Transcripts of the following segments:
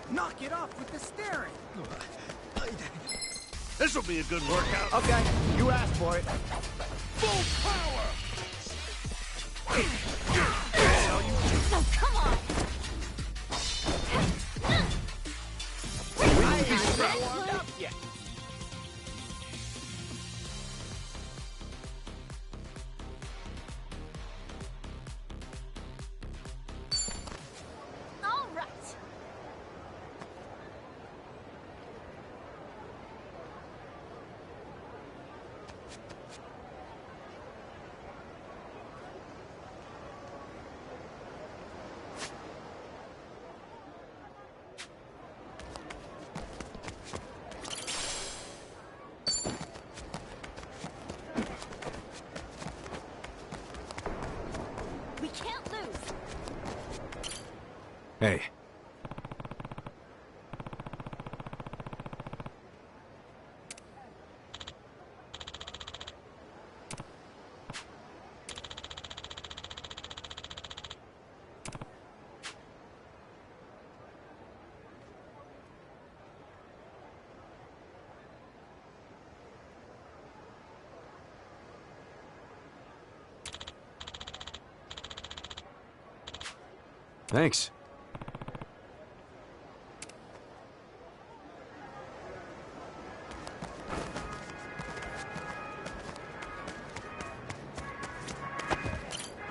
Knock it off with the staring. This'll be a good workout. Okay, you asked for it. Full power! Oh, come on! I ain't warmed up yet. All right. We can't lose. Hey. Thanks.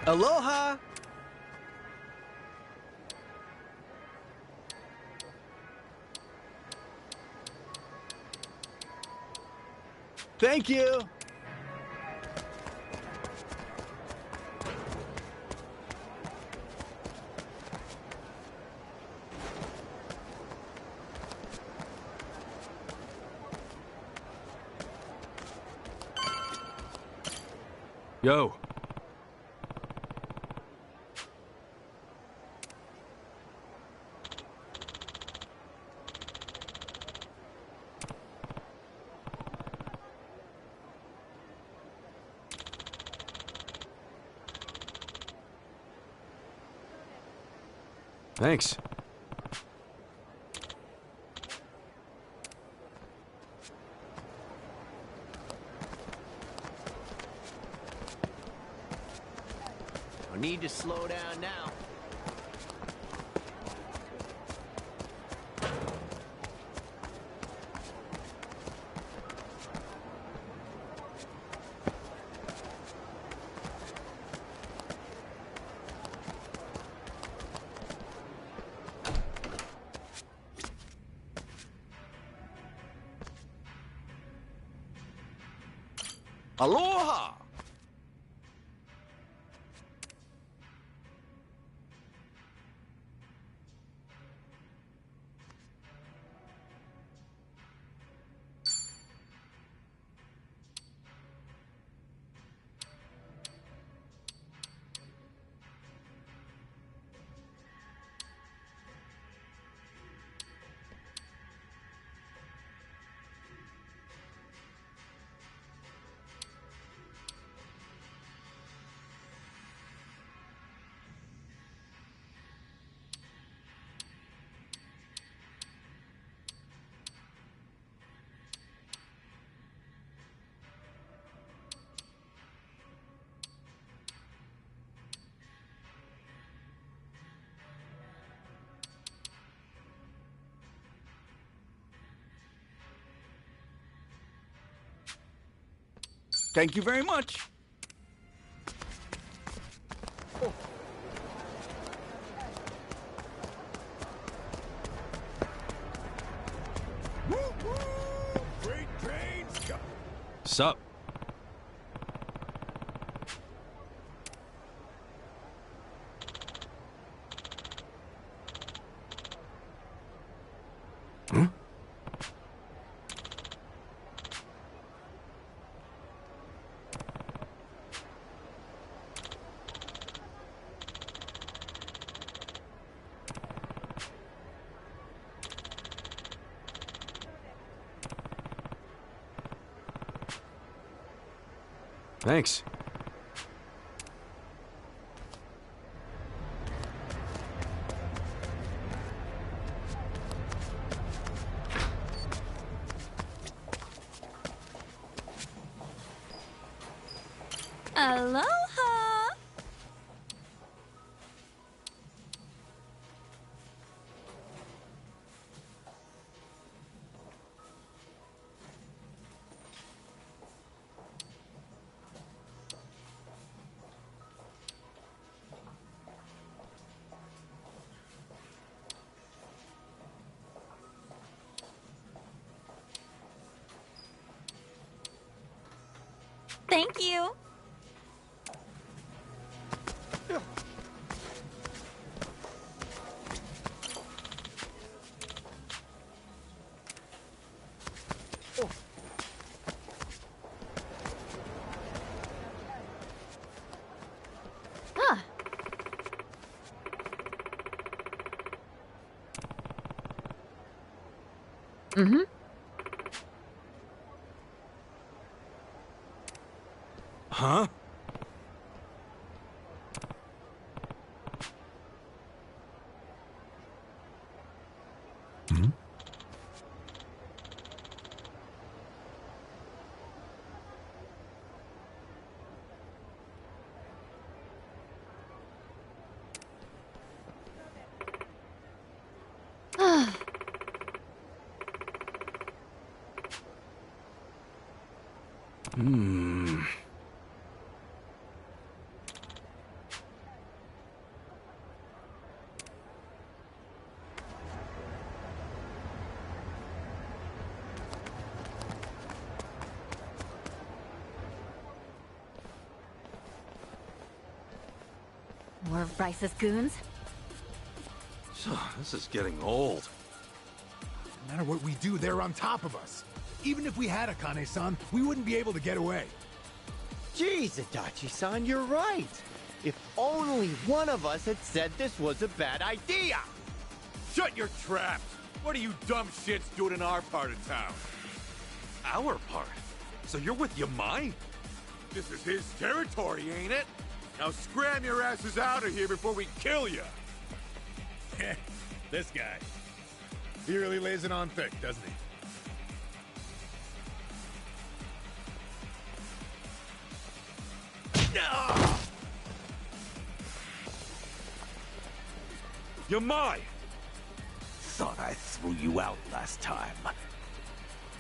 Aloha! Thank you! Yo. Thanks. No need to slow down now. Aloha! Thank you very much. Freight trains go. Sup? Hmm? Thanks. Aloha! Thank you. Huh. Mm-hmm. Huh? Hmm. More of Bryce's goons? This is getting old. No matter what we do, they're on top of us. Even if we had Akane-san, we wouldn't be able to get away. Jeez, Adachi-san, you're right. If only one of us had said this was a bad idea. Shut your traps! What are you dumb shits doing in our part of town? Our part? So you're with Yamai? This is his territory, ain't it? Now scram your asses out of here before we kill you! This guy. He really lays it on thick, doesn't he? Yamai! Thought I threw you out last time.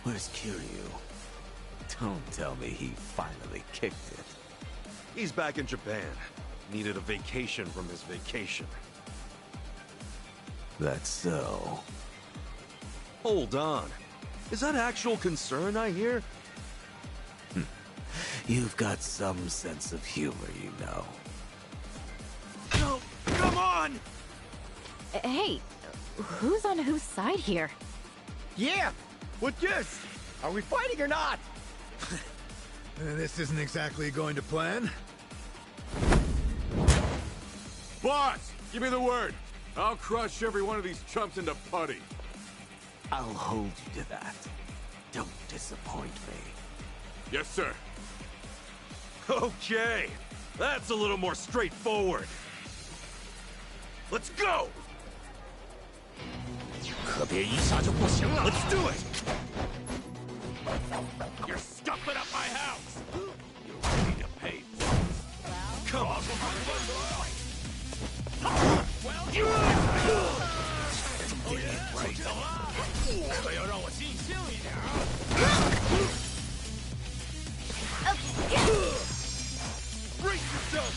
Where's Kiryu? Don't tell me he finally kicked it. He's back in Japan. Needed a vacation from his vacation. That's so. Hold on. Is that actual concern I hear? You've got some sense of humor, you know. No! Come on! Hey, who's on whose side here? Yeah, what this? Are we fighting or not? This isn't exactly going to plan. Boss, give me the word. I'll crush every one of these chumps into putty. I'll hold you to that. Don't disappoint me. Yes, sir. Okay, that's a little more straightforward. Let's go! Let's do it! You're stuffing up my house! You're ready to pay. Come on! Brace yourself!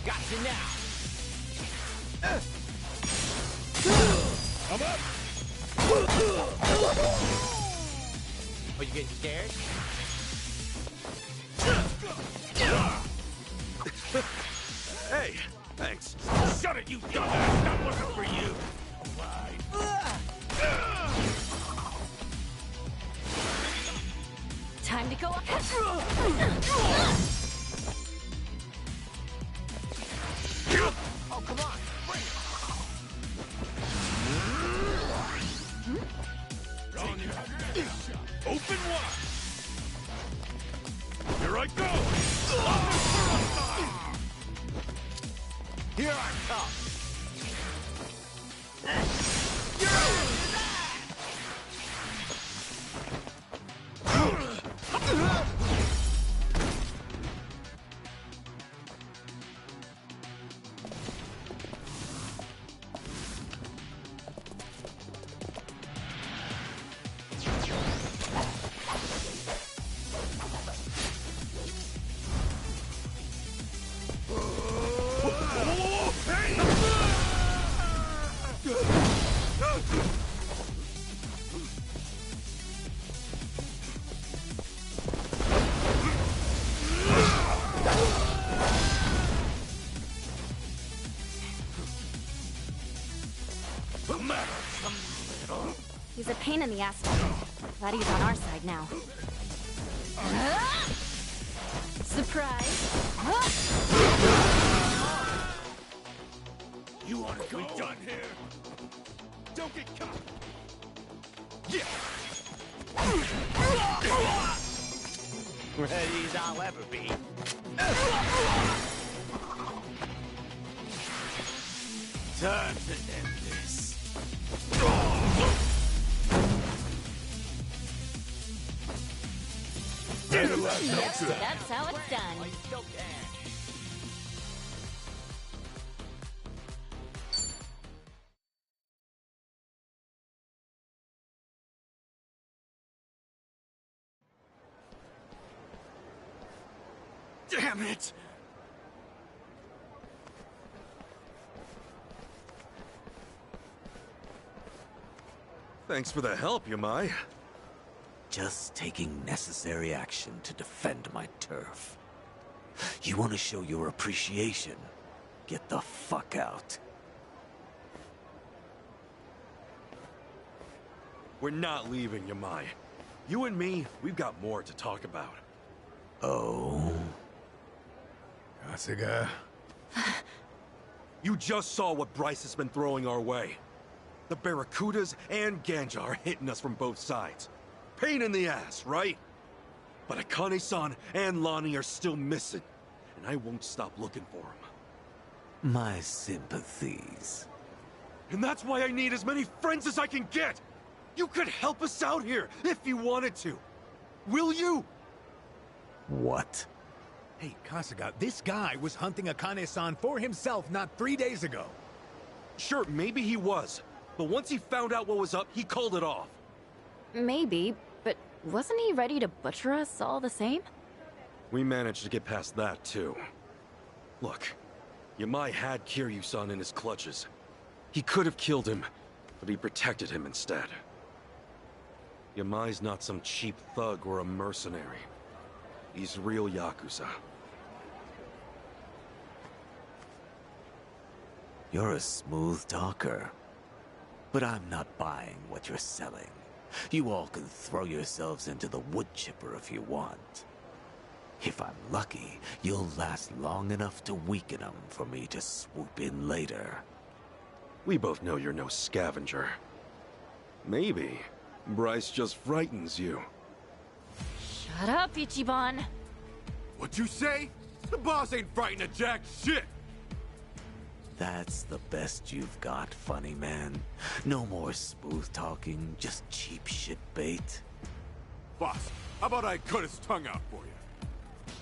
Got you now. I'm up! Are you getting scared? Hey, thanks. Shut it, you dumbass! Not looking for you! Time to go up. Oh, come on. Bring it. Open wide! Here I go! Here I come. He's a pain in the ass. Glad he's on our side now. Surprise! You wanna go? We done here? Don't get caught! Yeah! Ready as I'll ever be. Time to end this. That's how it's done. Damn it! Thanks for the help, Yamai. Just taking necessary action to defend my turf. You want to show your appreciation? Get the fuck out. We're not leaving, Yamai. You and me, we've got more to talk about. Oh? Kasuga. You just saw what Bryce has been throwing our way. The Barracudas and Ganja are hitting us from both sides. Pain in the ass, right? But Akane-san and Lonnie are still missing, and I won't stop looking for them. My sympathies. And that's why I need as many friends as I can get! You could help us out here, if you wanted to. Will you? What? Hey, Kasuga, this guy was hunting Akane-san for himself not 3 days ago. Sure, maybe he was. But once he found out what was up, he called it off. Maybe, but wasn't he ready to butcher us all the same? We managed to get past that, too. Look, Yamai had Kiryu-san in his clutches. He could have killed him, but he protected him instead. Yamai's not some cheap thug or a mercenary. He's real Yakuza. You're a smooth talker. But I'm not buying what you're selling. You all can throw yourselves into the wood chipper if you want. If I'm lucky, you'll last long enough to weaken them for me to swoop in later. We both know you're no scavenger. Maybe Bryce just frightens you. Shut up, Ichiban. What'd you say? The boss ain't frightened of jack shit! That's the best you've got, funny man. No more smooth talking, just cheap shit bait. Boss, how about I cut his tongue out for you?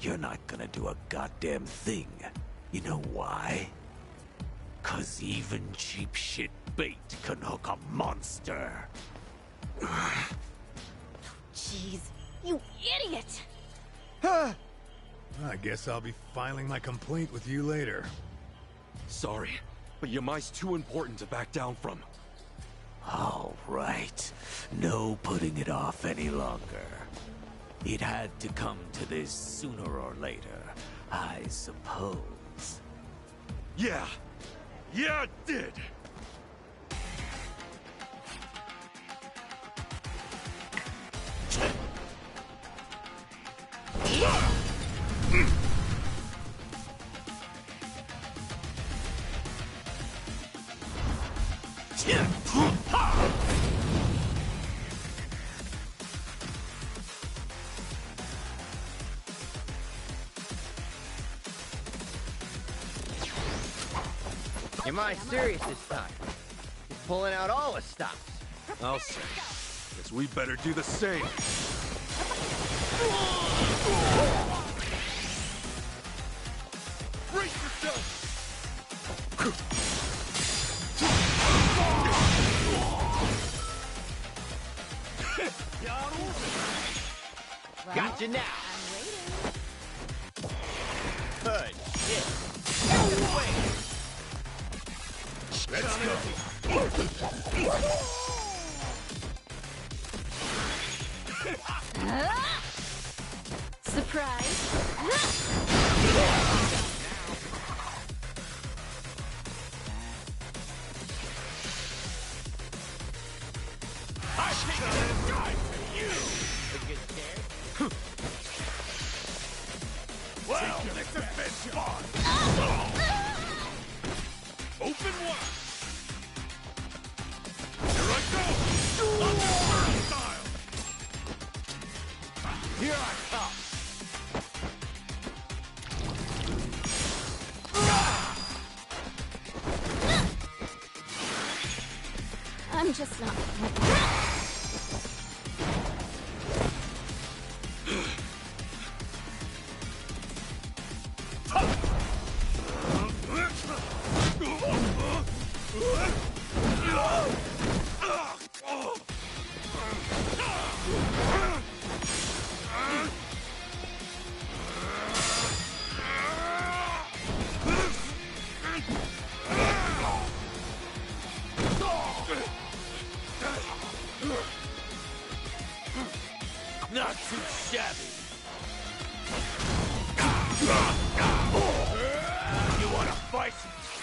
You're not gonna do a goddamn thing. You know why? 'Cause even cheap shit bait can hook a monster. Jeez, you idiot! I guess I'll be filing my complaint with you later. Sorry, but Yamai's too important to back down from. All right. No putting it off any longer. It had to come to this sooner or later, I suppose. Yeah! Yeah, it did! Am I serious this time? He's pulling out all the stops. I'll say. Guess we better do the same. Brace yourself! Gotcha now. I'm waiting. Good shit. Out of the way. Let's go. Surprise! Well, this has been fun. Open wide! Here I go! Thunderbird style! Here I come. I'm just not. Not too shabby. You wanna fight?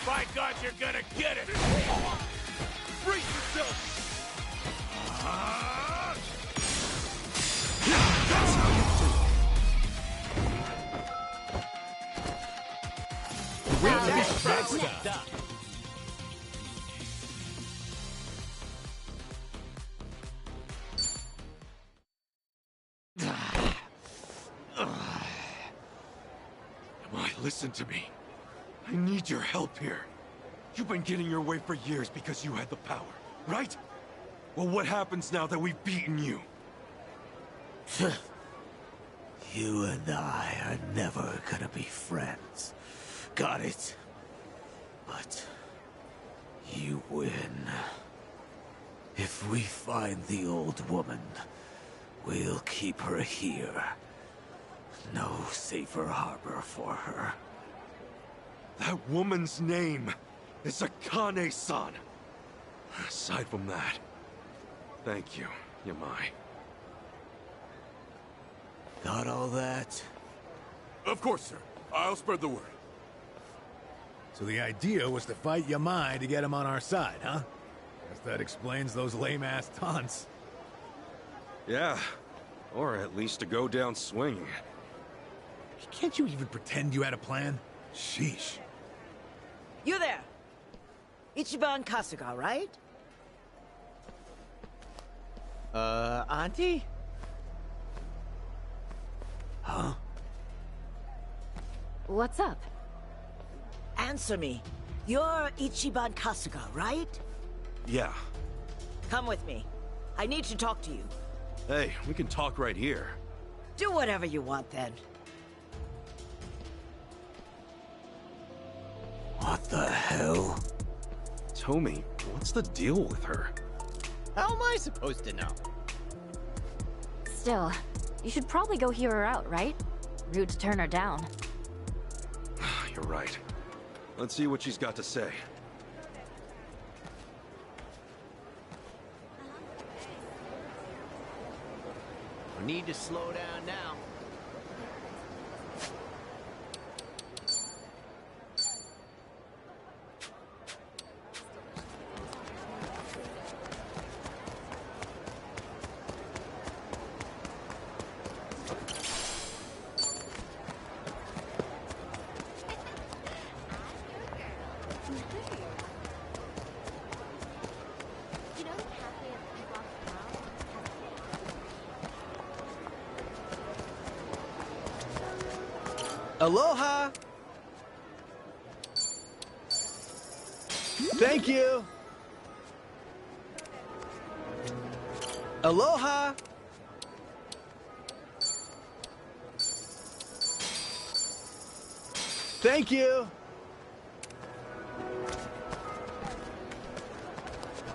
By God, you're gonna get it! Brace yourself! Next up. Listen to me. I need your help here. You've been getting your way for years because you had the power, right? Well, what happens now that we've beaten you? You and I are never gonna be friends. Got it? But you win. If we find the old woman, we'll keep her here. No safer harbor for her. That woman's name is Akane-san. Aside from that, thank you, Yamai. Got all that? Of course, sir. I'll spread the word. So the idea was to fight Yamai to get him on our side, huh? Guess that explains those lame-ass taunts. Yeah, or at least to go down swinging. Can't you even pretend you had a plan? Sheesh. You there! Ichiban Kasuga, right? Auntie? Huh? What's up? Answer me. You're Ichiban Kasuga, right? Yeah. Come with me. I need to talk to you. Hey, we can talk right here. Do whatever you want, then. What the hell? Tommy, what's the deal with her? How am I supposed to know? Still, you should probably go hear her out, right? Rude to turn her down. You're right. Let's see what she's got to say. I need to slow down now. Aloha! Thank you. Aloha! Thank you.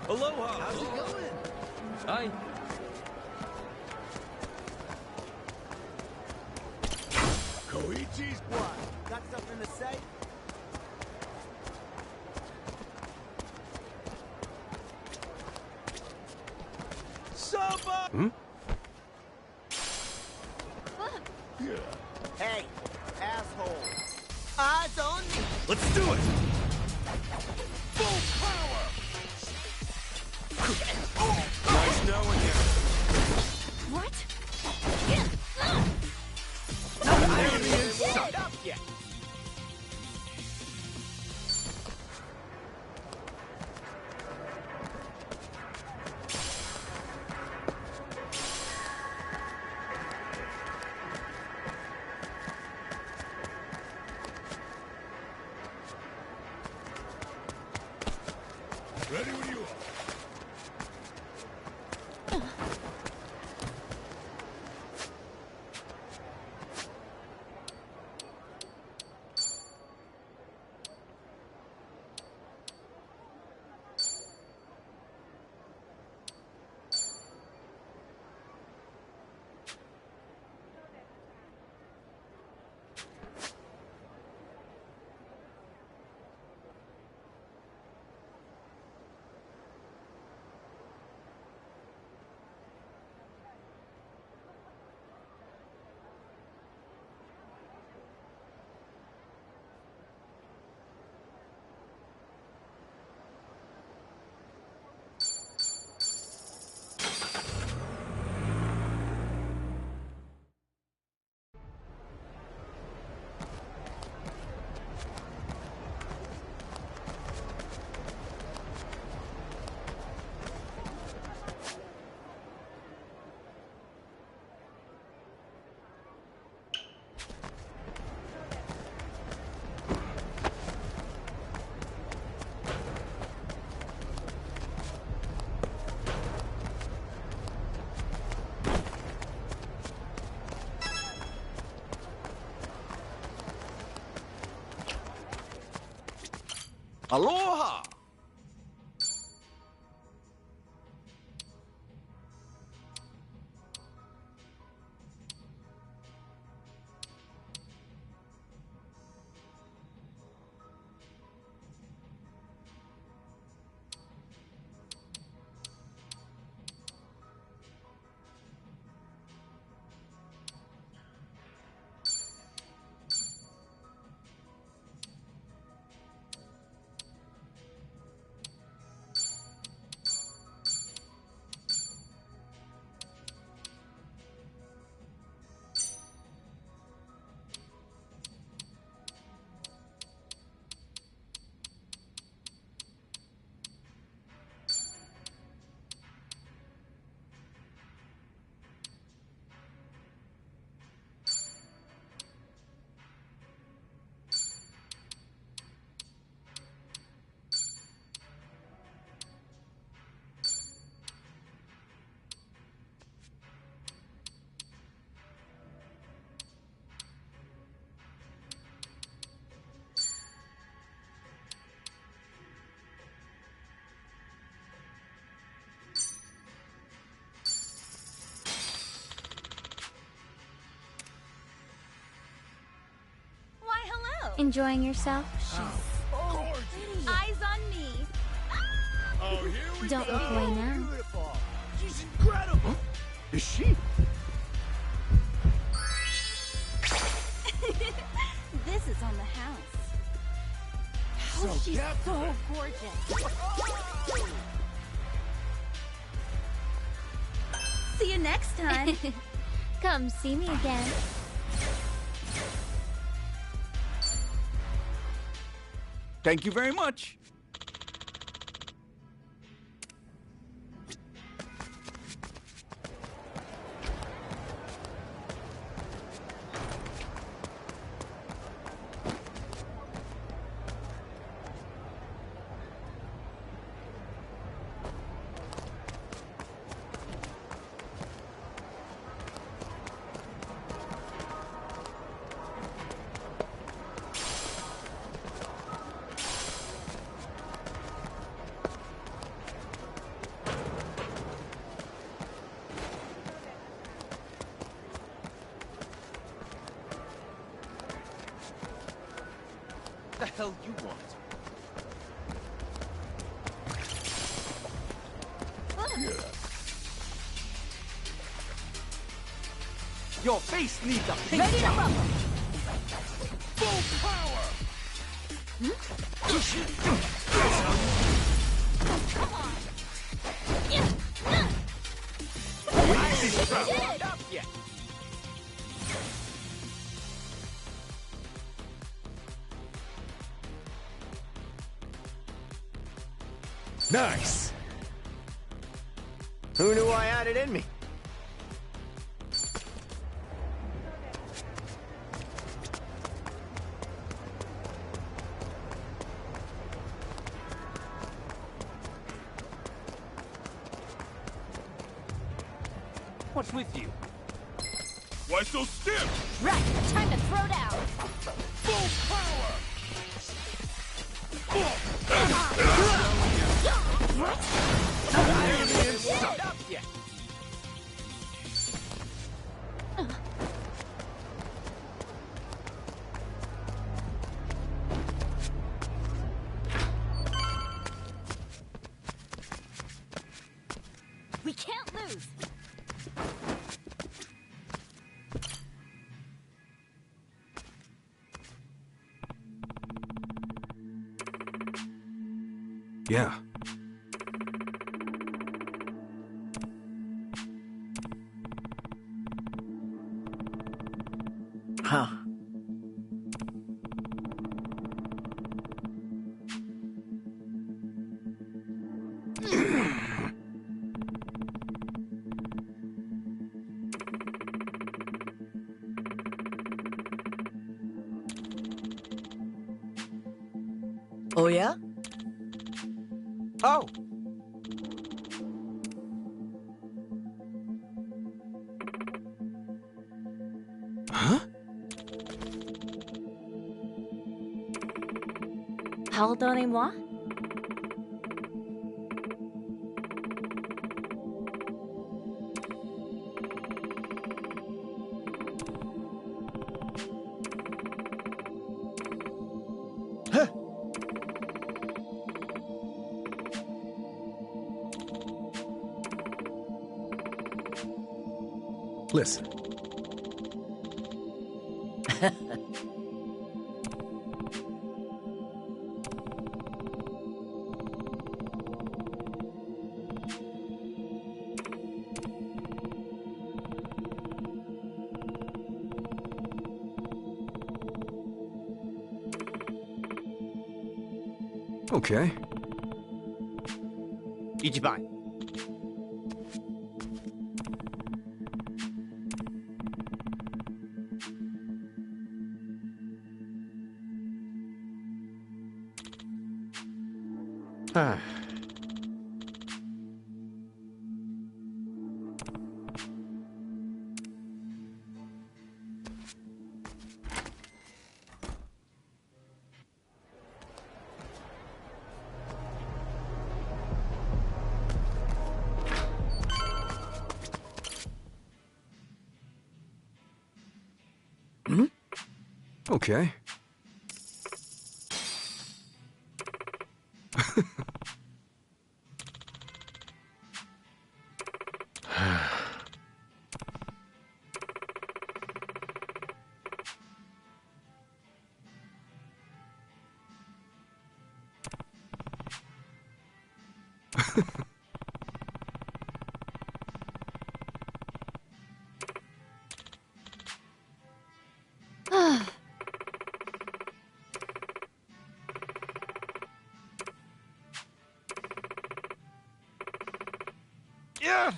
Aloha! How's it going? Hi. Koichi's What? Got something to say? Soba! Hey, asshole. Eyes on me. Let's do it! full power! Nice knowing you. Ready when you are. Aloha! Why, hello. Enjoying yourself? Eyes on me. Oh, here we Don't go. look away now. Beautiful. She's incredible. Is she? This is on the house. So She's definite. so gorgeous. See you next time. Come see me again. Thank you very much. What the hell you want? Your face needs a pink Ready to shot. rumble. Full power! Warmed up yet? Nice! Who knew I had it in me? What's with you? Why so stiff? Right, time to throw down. Full power! Warmed up yet? We can't lose. Yeah. Huh. Oh, yeah? Oh. Huh? Pardonnez-moi? Listen. Okay. Ichiban. Huh. Okay. Yeah.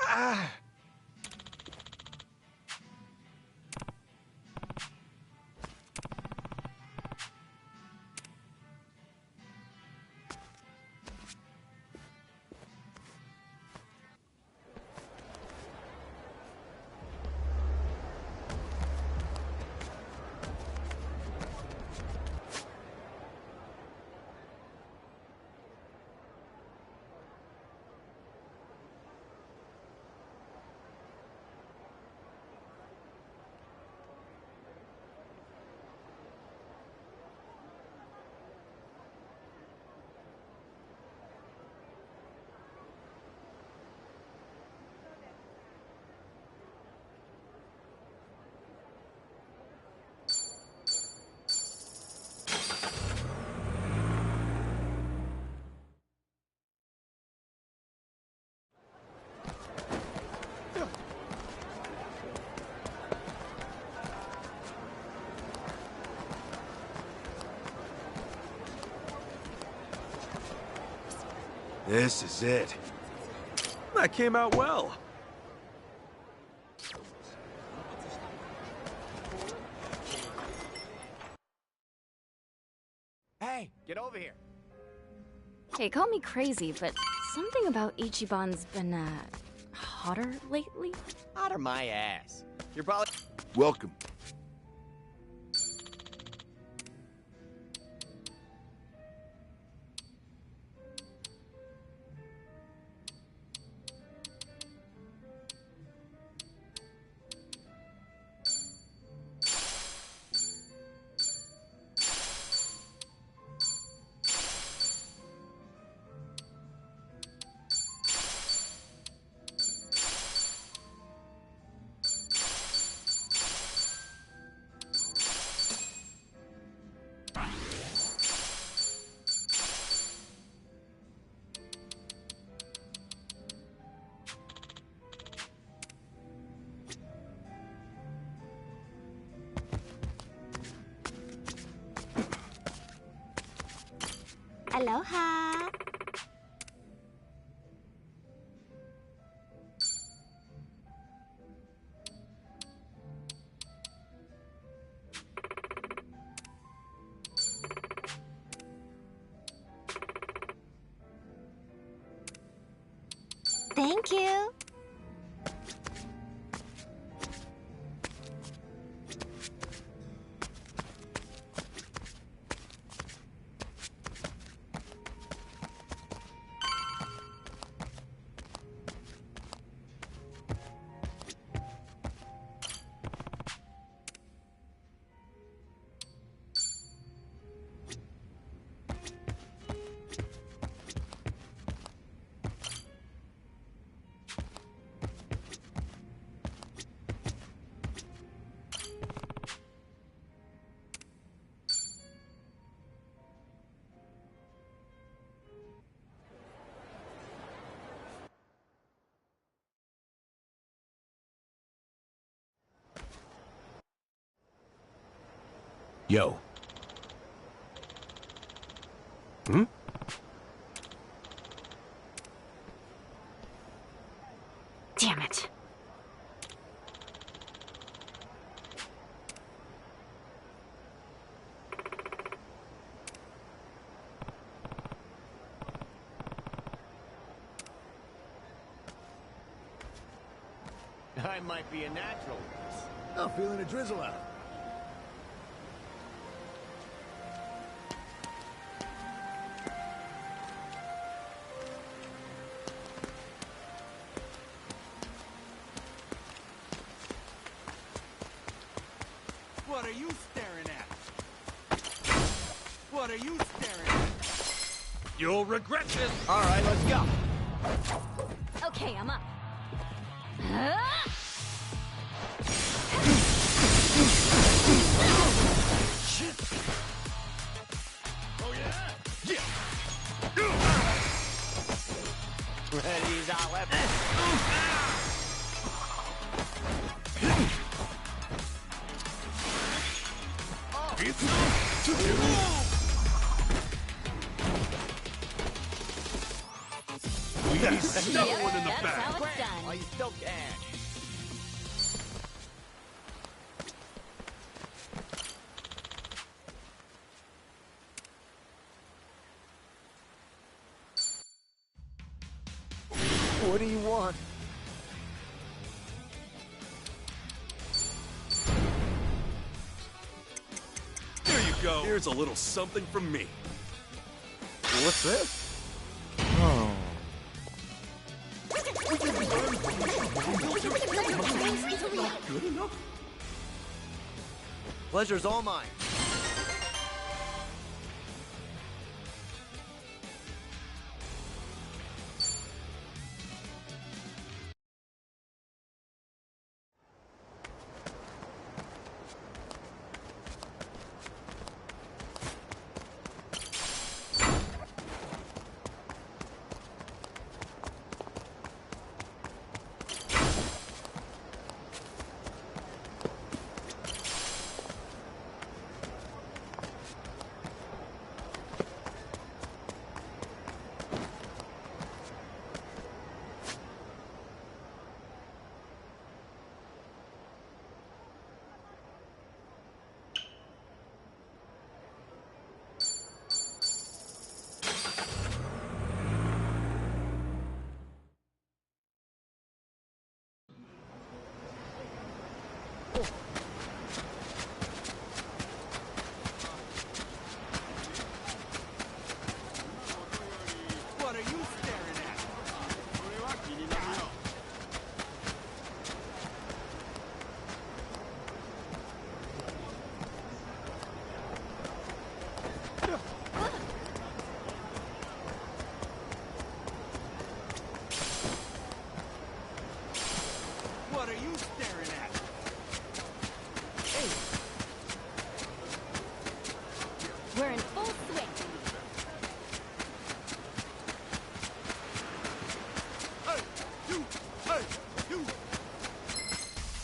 Ah. This is it. That came out well. Hey, get over here. Hey, call me crazy, but something about Ichiban's been, hotter lately? Out of my ass. You're probably... Welcome. Aloha. Thank you. Yo. Hmm? Damn it. I might be a natural. I'm feeling a drizzle out. What are you staring at? What are you staring at? You'll regret this! All right, let's go. Okay, I'm up. Shit! Oh, yeah? Yeah! Ready's our weapon. Another one in the That's back! how it's done. Oh, you still can. What do you want? Here you go. Here's a little something from me. What's this? Oh. Pleasure's all mine.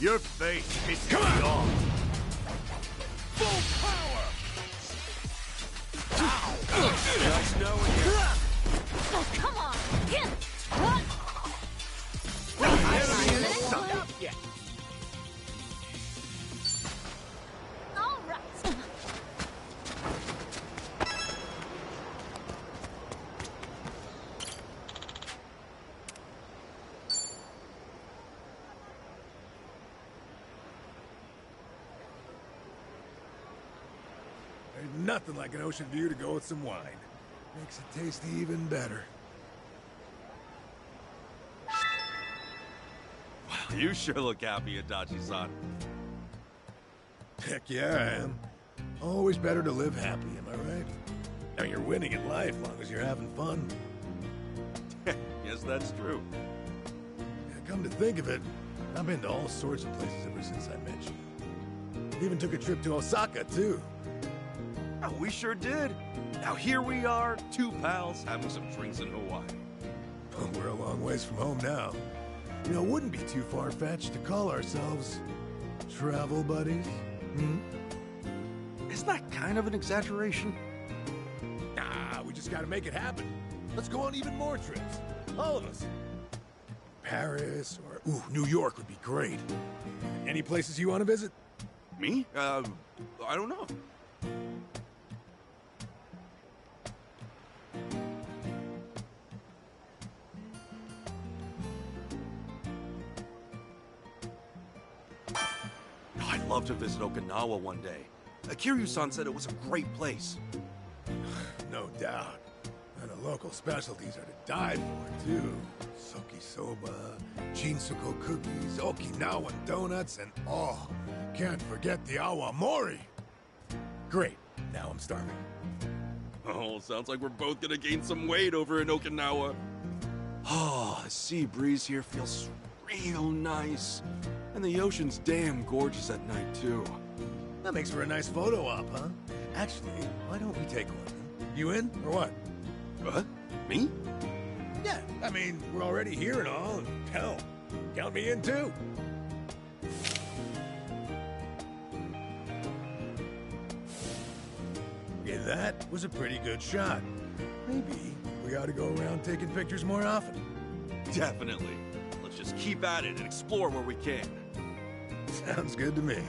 Your face pisses me off. Full power! Nice knowing you. Oh, come on! Get what? Up yet. All right. There's nothing like an ocean view to go with some wine. Makes it taste even better. Wow, you sure look happy, Adachi-san. Heck yeah, I am. Always better to live happy, am I right? Now you're winning in life, long as you're having fun. Yes, that's true. Yeah, come to think of it, I've been to all sorts of places ever since I met you. Even took a trip to Osaka, too. Oh, we sure did. Now here we are, two pals having some drinks in Hawaii. We're a long ways from home now. You know, it wouldn't be too far-fetched to call ourselves travel buddies. Hmm? Isn't that kind of an exaggeration? Nah, we just gotta make it happen. Let's go on even more trips. All of us. Paris or, New York would be great. Any places you want to visit? Me? I don't know. I'd love to visit Okinawa one day. Kiryu-san said it was a great place. No doubt. And the local specialties are to die for, too. Soki-soba, Jinsuko cookies, Okinawan donuts, and can't forget the awamori. Great. Now I'm starving. Oh, sounds like we're both gonna gain some weight over in Okinawa. Oh, the sea breeze here feels real nice. And the ocean's damn gorgeous at night, too. That makes for a nice photo op, huh? Actually, why don't we take one? You in, or what? What? Me? Yeah, I mean, we're already here and all, and hell, count me in too. Okay, that was a pretty good shot. Maybe we ought to go around taking pictures more often. Definitely. Let's just keep at it and explore where we can. Sounds good to me.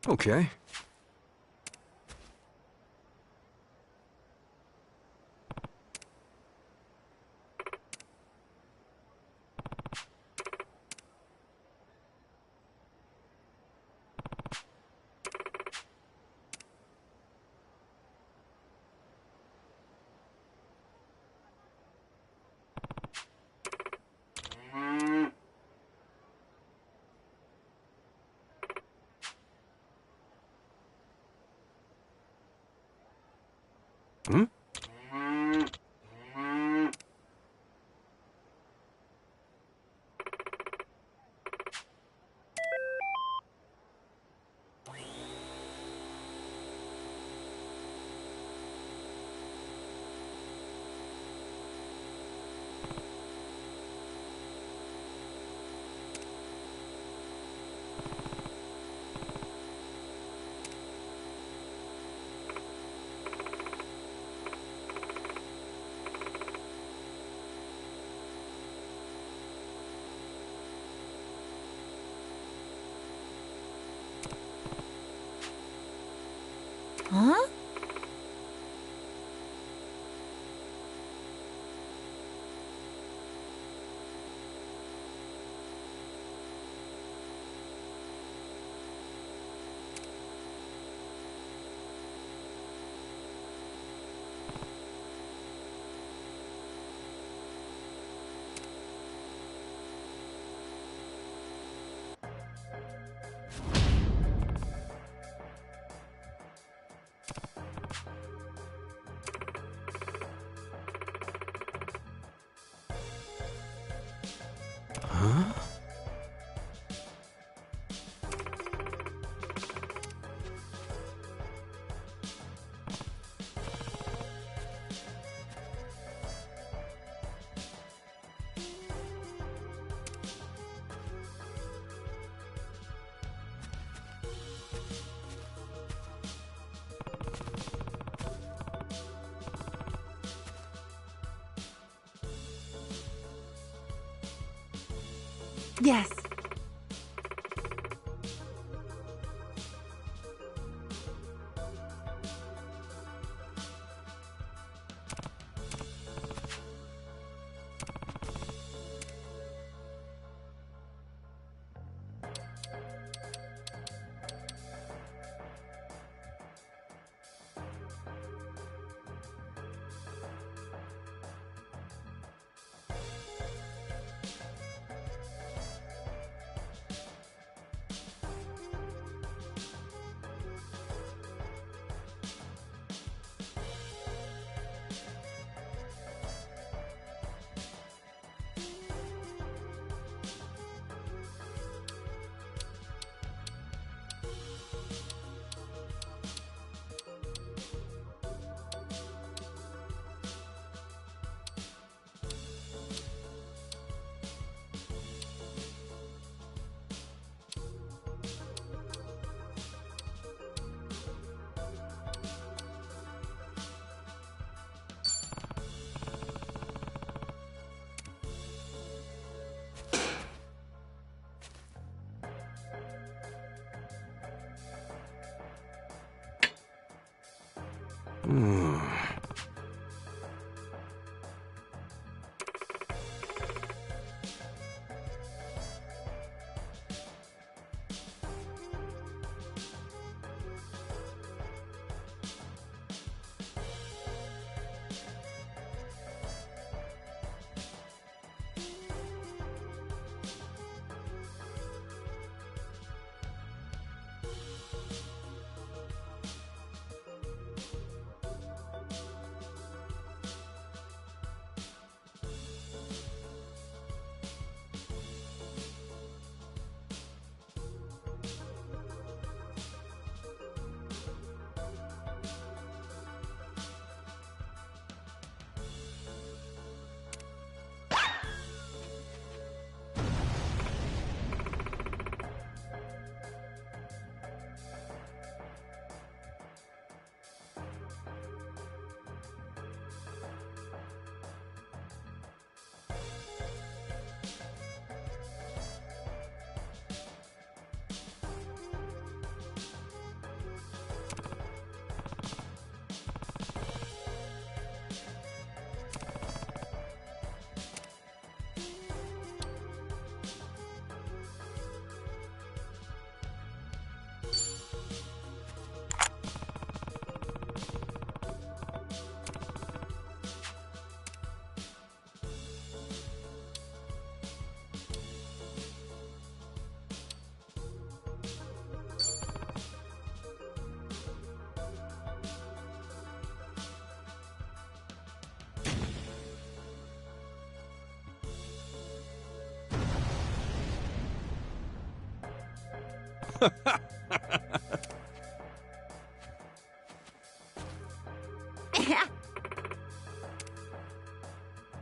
Okay. Yes.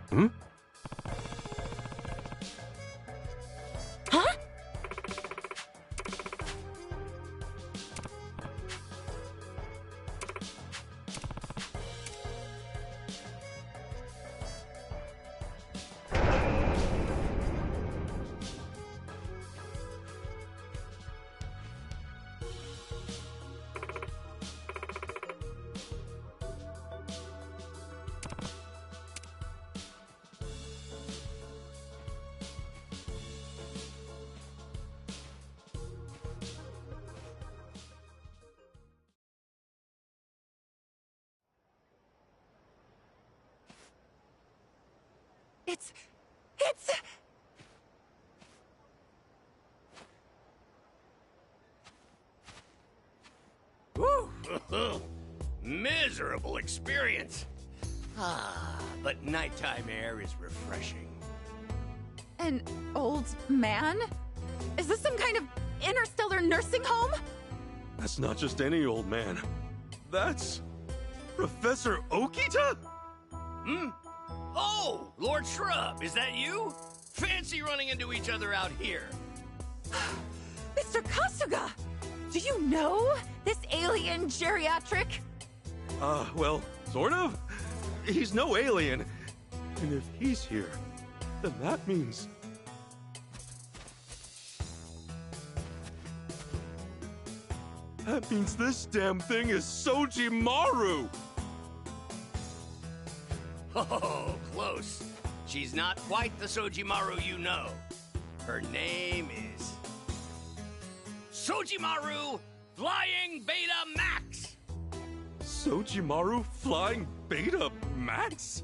Hmm? Huh? It's... Whew. Miserable experience. But nighttime air is refreshing. An old man? Is this some kind of interstellar nursing home? That's not just any old man. That's... Professor Okita? Hmm? Oh, Lord Shrub, is that you? Fancy running into each other out here. Mr. Kasuga! Do you know this alien geriatric? Well, sort of. He's no alien. And if he's here, then that means... That means this damn thing is Sojimaru! Oh, close. She's not quite the Sojimaru you know. Her name is Sojimaru Flying Beta Max! Sojimaru Flying Beta Max?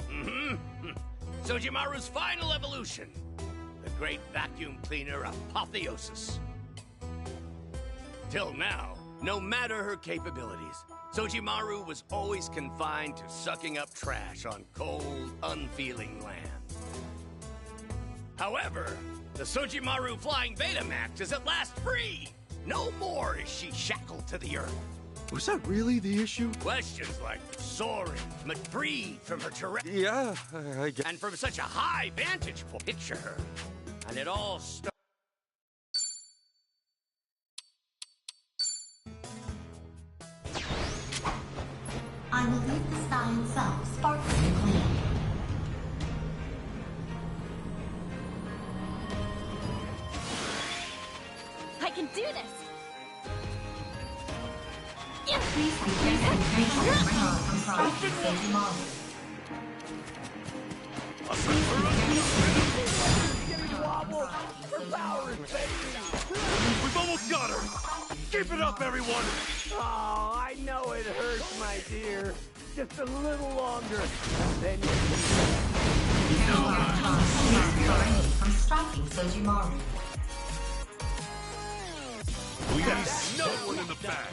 Mm-hmm. Sojimaru's final evolution. The great vacuum cleaner apotheosis. Till now, no matter her capabilities, Sojimaru was always confined to sucking up trash on cold, unfeeling land. However, the Sojimaru Flying Betamax is at last free! No more is she shackled to the earth. Was that really the issue? Questions like soaring, but freed from her terrestrial... Yeah, I guess. And from such a high vantage point, picture her. And it all started... I will leave the sky itself sparkling clean. I can do this! Please begin sensation radar from striking Sojimaru. We've almost got her! Keep it up, everyone! Oh, I know it hurts, my dear. Just a little longer. Then From striking Sojimaru. We got no one in the back!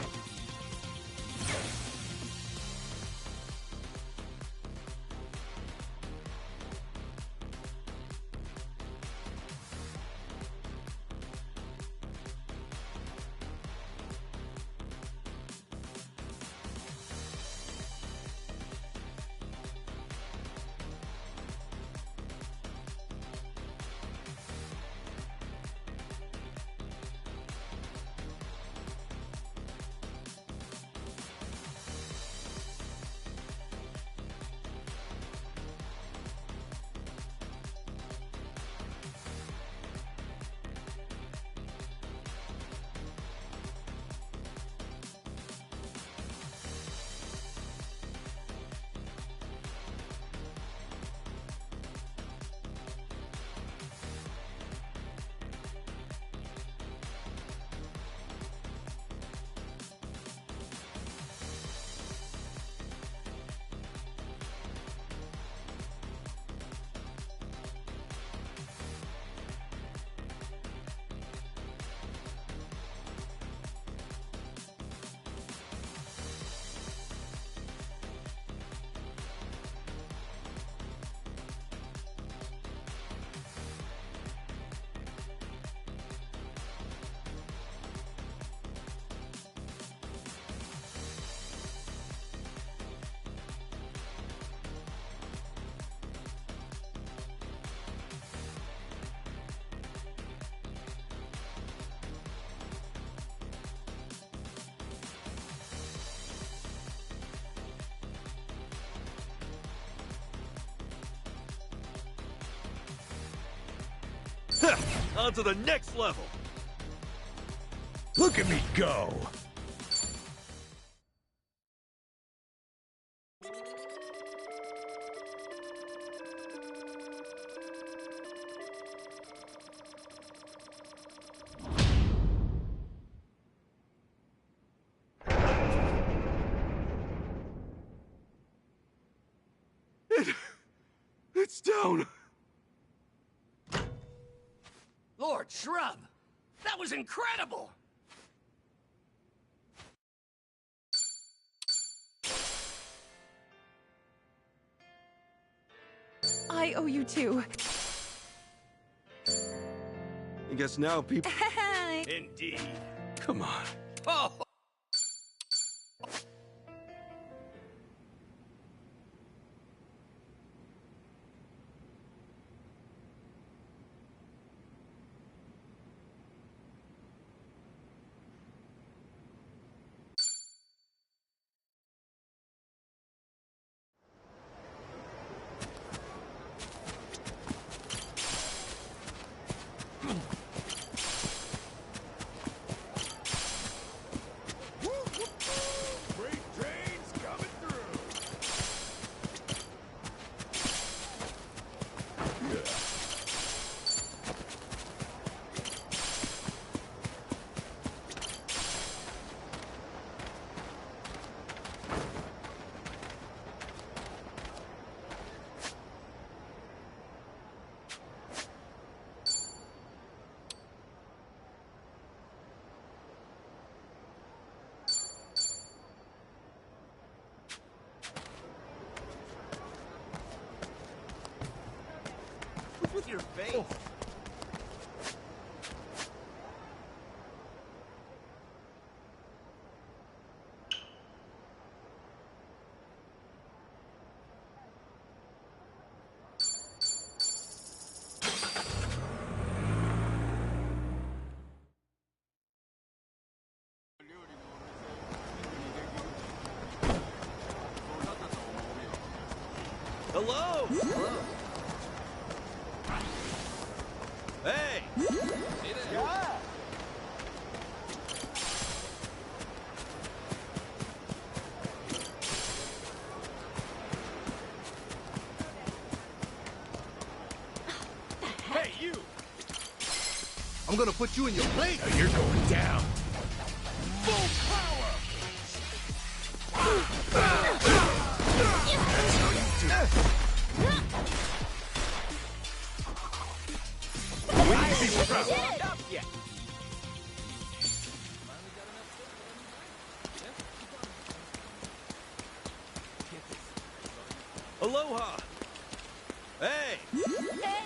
On to the next level! Look at me go! It's down! Lord Shrub! That was incredible! I owe you two. I guess now people... Indeed. Come on. Oh! to your face. Hello? Hey! Yeah. Hey, you! I'm gonna put you in your place. Now you're going down. Full power! Yeah. Aloha! Hey! Hey!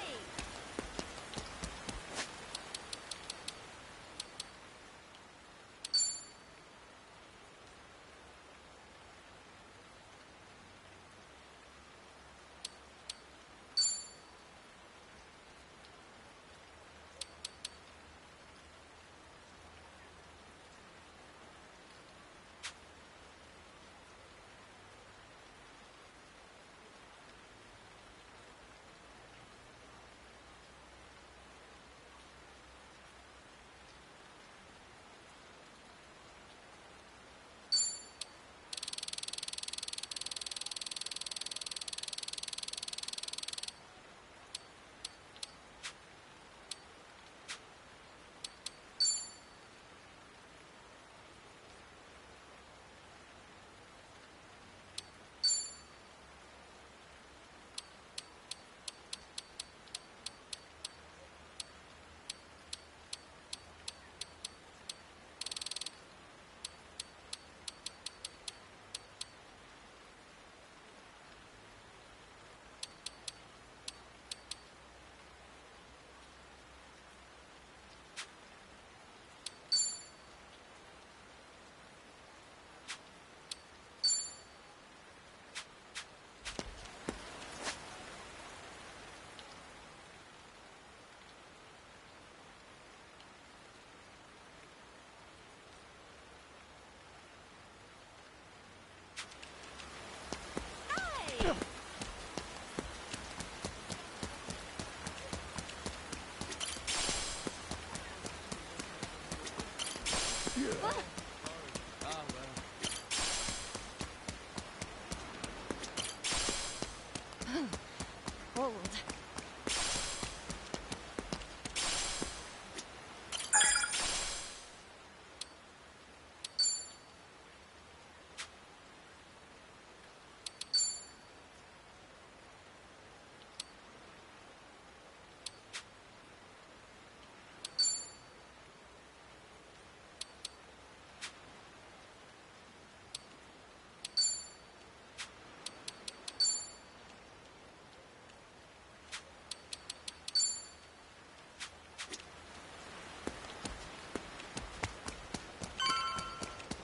Cold.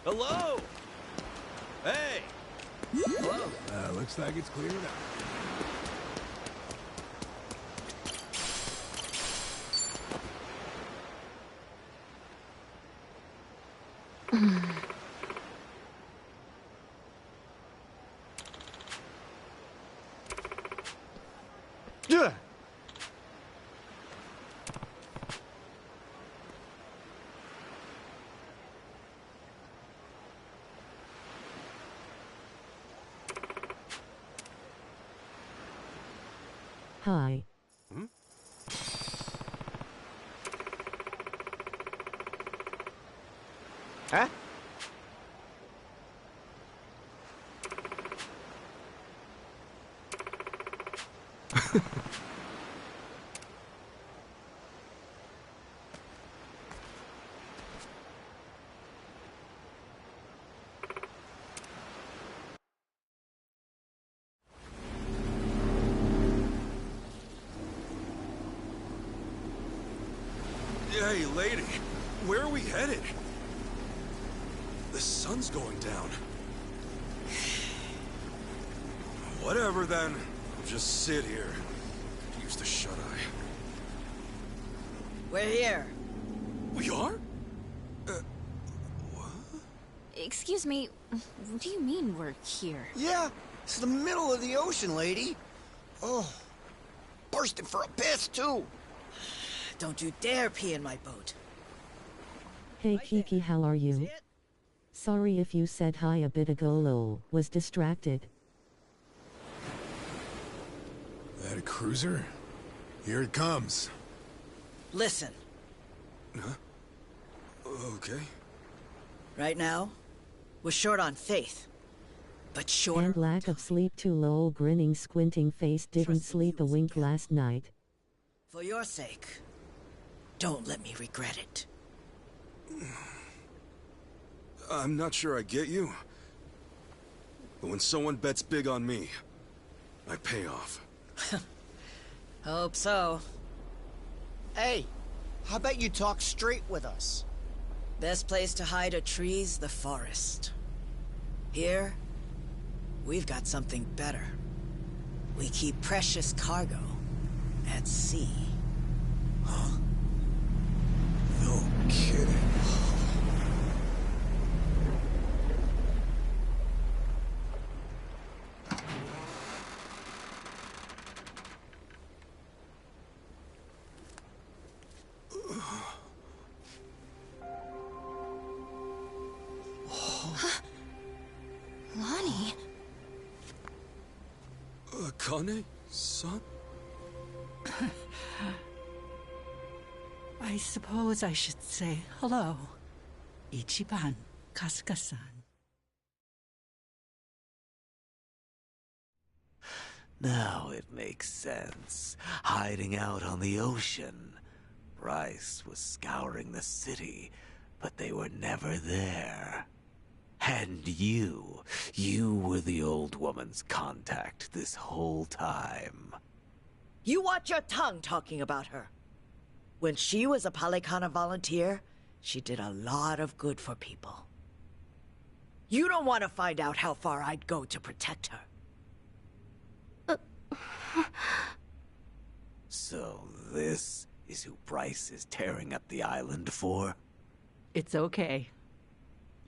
Hello? Hey! Looks like it's cleared up. Yeah. Hi. Huh? Hey, lady, where are we headed? The sun's going down. Whatever then. I'll just sit here. Could use the shut-eye. We're here. We are? Excuse me, what do you mean we're here? Yeah, it's the middle of the ocean, lady. Oh, bursting for a piss, too. Don't you dare pee in my boat. Hey Kiki, how are you? Sorry if you said hi a bit ago, lol. Was distracted. That a cruiser? Here it comes. Listen. Huh? Okay. Right now, we're short on faith. But short And lack of sleep too, lol. Grinning, squinting face, didn't sleep a wink last night. For your sake, don't let me regret it. I'm not sure I get you. But when someone bets big on me, I pay off. Hope so. Hey, how about you talk straight with us? Best place to hide a tree's the forest. Here, we've got something better. We keep precious cargo at sea. Huh? No kidding. Lonnie? Akane-san? I suppose I should say hello. Ichiban Kasuga-san. Now it makes sense. Hiding out on the ocean. Bryce was scouring the city, but they were never there. And you were the old woman's contact this whole time. You watch your tongue talking about her. When she was a Palikana volunteer, she did a lot of good for people. You don't want to find out how far I'd go to protect her. So this is who Bryce is tearing up the island for? It's okay.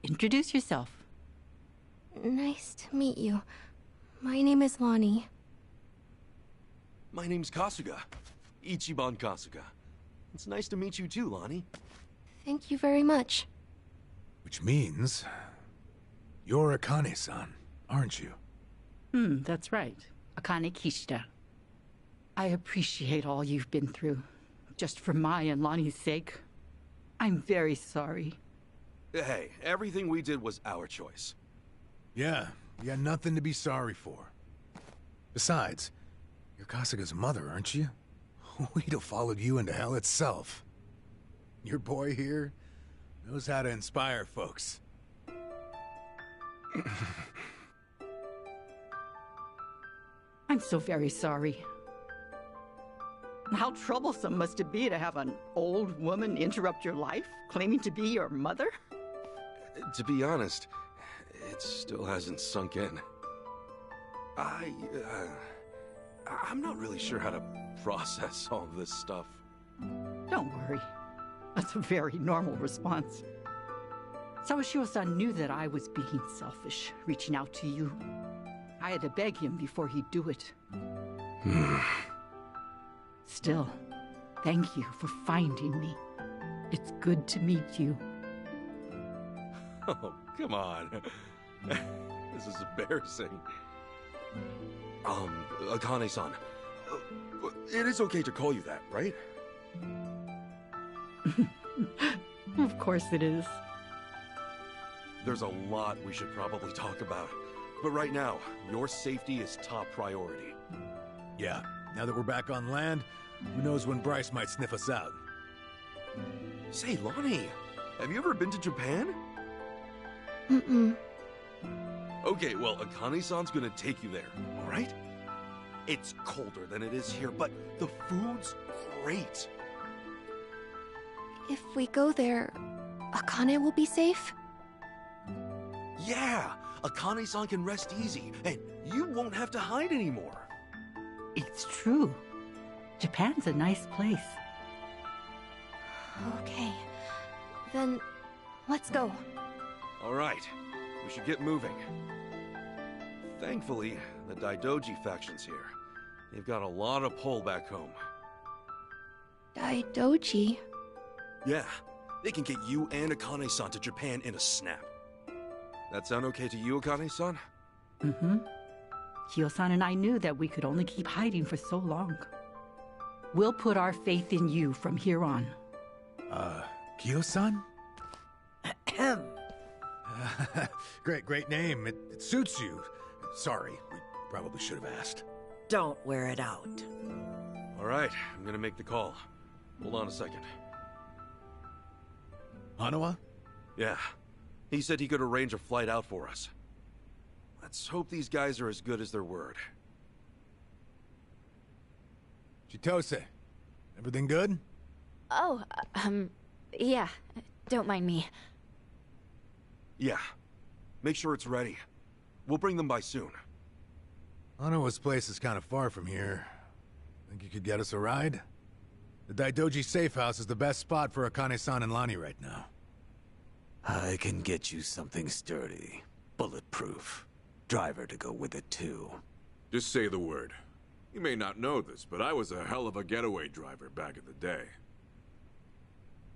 Introduce yourself. Nice to meet you. My name is Lonnie. My name's Kasuga. Ichiban Kasuga. It's nice to meet you too, Lonnie. Thank you very much. Which means... you're Akane-san, aren't you? That's right. Akane Kishida. I appreciate all you've been through. Just for my and Lonnie's sake. I'm very sorry. Hey, everything we did was our choice. Yeah, you got nothing to be sorry for. Besides, you're Kasuga's mother, aren't you? We'd have followed you into hell itself. Your boy here knows how to inspire folks. I'm so very sorry. How troublesome must it be to have an old woman interrupt your life, claiming to be your mother? To be honest, it still hasn't sunk in. I'm not really sure how to process all this stuff. Don't worry. That's a very normal response. Sawashiro-san knew that I was being selfish, reaching out to you. I had to beg him before he'd do it. Still, thank you for finding me. It's good to meet you. Oh, come on. This is embarrassing. Akane-san, it is okay to call you that, right? Of course it is. There's a lot we should probably talk about. But right now, your safety is top priority. Yeah, now that we're back on land, who knows when Bryce might sniff us out. Say, Lonnie, have you ever been to Japan? Mm-mm. Okay, well, Akane-san's gonna take you there, alright? It's colder than it is here, but the food's great. If we go there, Akane will be safe? Yeah! Akane-san can rest easy, and you won't have to hide anymore. It's true. Japan's a nice place. Okay. Then, let's go. All right, we should get moving. Thankfully, the Daidoji faction's here. They've got a lot of pull back home. Daidoji? Yeah, they can get you and Akane-san to Japan in a snap. That sound okay to you, Akane-san? Mm-hmm. Kyo-san and I knew that we could only keep hiding for so long. We'll put our faith in you from here on. Kyo-san? Great name. It suits you. Sorry, we probably should have asked. Don't wear it out. All right, I'm gonna make the call. Hold on a second. Hanawa? Yeah. He said he could arrange a flight out for us. Let's hope these guys are as good as their word. Chitose, everything good? Oh, yeah. Don't mind me. Yeah. Make sure it's ready. We'll bring them by soon. Hanawa's place is kind of far from here. Think you could get us a ride? The Daidoji safe house is the best spot for Akane-san and Lani right now. I can get you something sturdy, bulletproof. Driver to go with it too. Just say the word. You may not know this, but I was a hell of a getaway driver back in the day.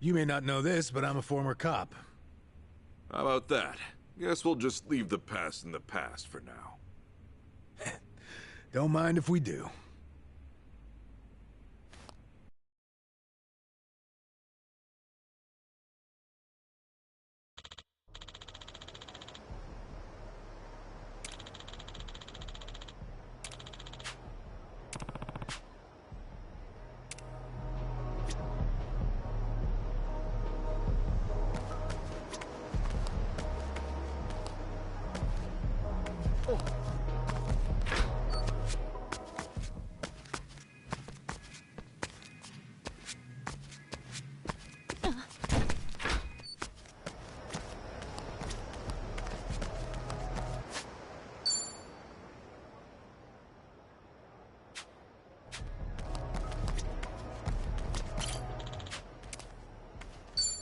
You may not know this, but I'm a former cop. How about that? Guess we'll just leave the past in the past for now. Don't mind if we do.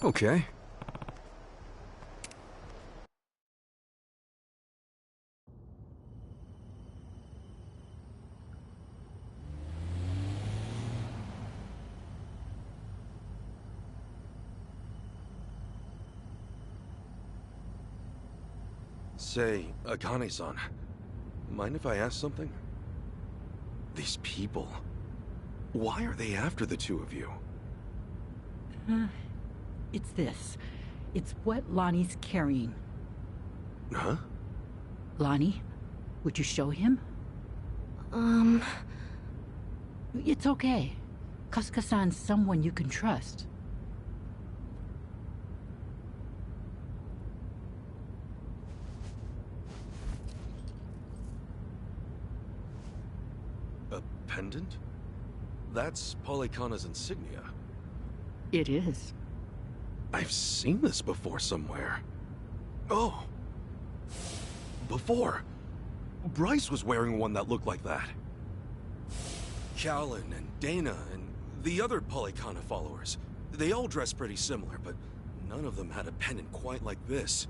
Okay. Say, Akane-san, mind if I ask something? These people, why are they after the two of you? It's this. It's what Lonnie's carrying. Huh? Lonnie, would you show him? It's okay. Kasuka-san's someone you can trust. A pendant? That's Polycana's insignia. It is. I've seen this before somewhere. Oh! Before. Bryce was wearing one that looked like that. Callan and Dana and the other Polycana followers. They all dressed pretty similar, but none of them had a pendant quite like this.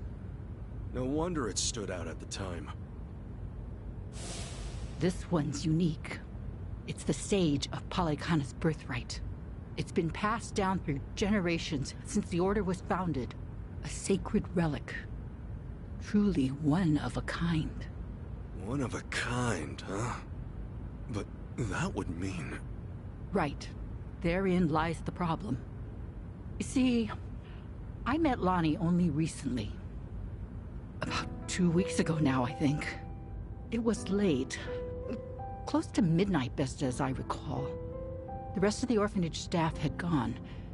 No wonder it stood out at the time. This one's unique. It's the sage of Polycana's birthright. It's been passed down through generations since the Order was founded. A sacred relic. Truly one of a kind. One of a kind, huh? But that would mean... Right. Therein lies the problem. You see, I met Lonnie only recently. About 2 weeks ago now, I think. It was late. Close to midnight, best as I recall. The rest of the orphanage staff had gone.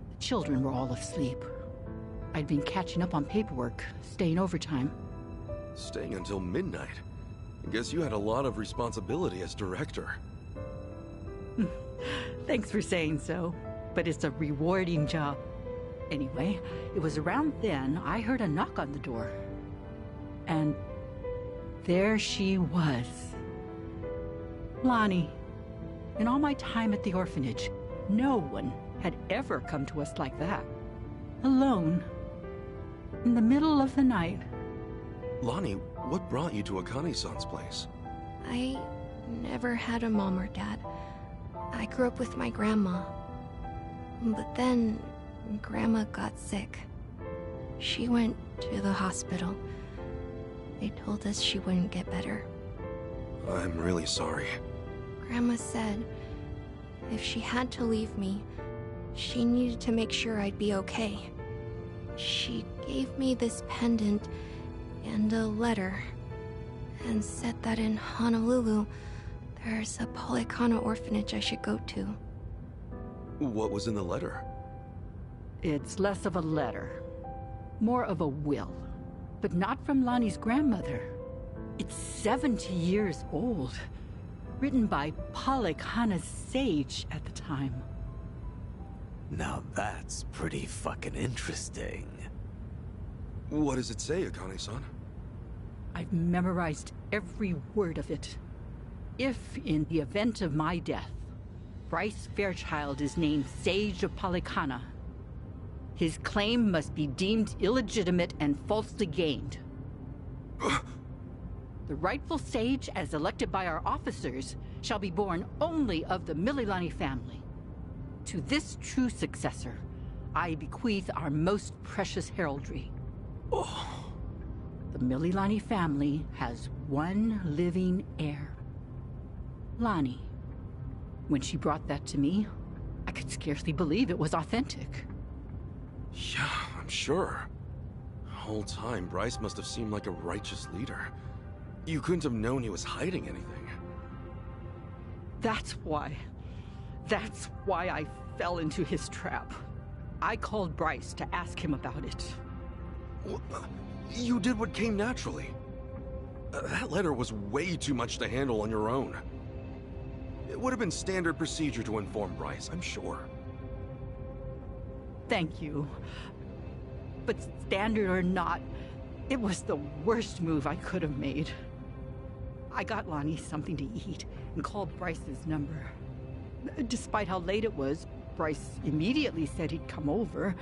The children were all asleep. I'd been catching up on paperwork, staying overtime. Staying until midnight? I guess you had a lot of responsibility as director. Thanks for saying so, but it's a rewarding job. Anyway, it was around then I heard a knock on the door. And there she was. Lonnie. In all my time at the orphanage, no one had ever come to us like that. Alone. In the middle of the night. Lonnie, what brought you to Akane-san's place? I never had a mom or dad. I grew up with my grandma. But then, Grandma got sick. She went to the hospital. They told us she wouldn't get better. I'm really sorry. Grandma said if she had to leave me, she needed to make sure I'd be okay. She gave me this pendant and a letter, and said that in Honolulu, there's a Polycana orphanage I should go to. What was in the letter? It's less of a letter, more of a will. But not from Lonnie's grandmother. It's 70 years old. Written by Polycana's sage at the time. Now that's pretty fucking interesting. What does it say, Akane-san? I've memorized every word of it. If, in the event of my death, Bryce Fairchild is named Sage of Polycana, his claim must be deemed illegitimate and falsely gained. The rightful sage, as elected by our officers, shall be born only of the Mililani family. To this true successor, I bequeath our most precious heraldry. The Mililani family has one living heir. Lonnie. When she brought that to me, I could scarcely believe it was authentic. Yeah, I'm sure. The whole time, Bryce must have seemed like a righteous leader. You couldn't have known he was hiding anything. That's why I fell into his trap. I called Bryce to ask him about it. You did what came naturally. That letter was way too much to handle on your own. It would have been standard procedure to inform Bryce, I'm sure. Thank you. But standard or not, it was the worst move I could have made. I got Lonnie something to eat and called Bryce's number. Despite how late it was, Bryce immediately said he'd come over.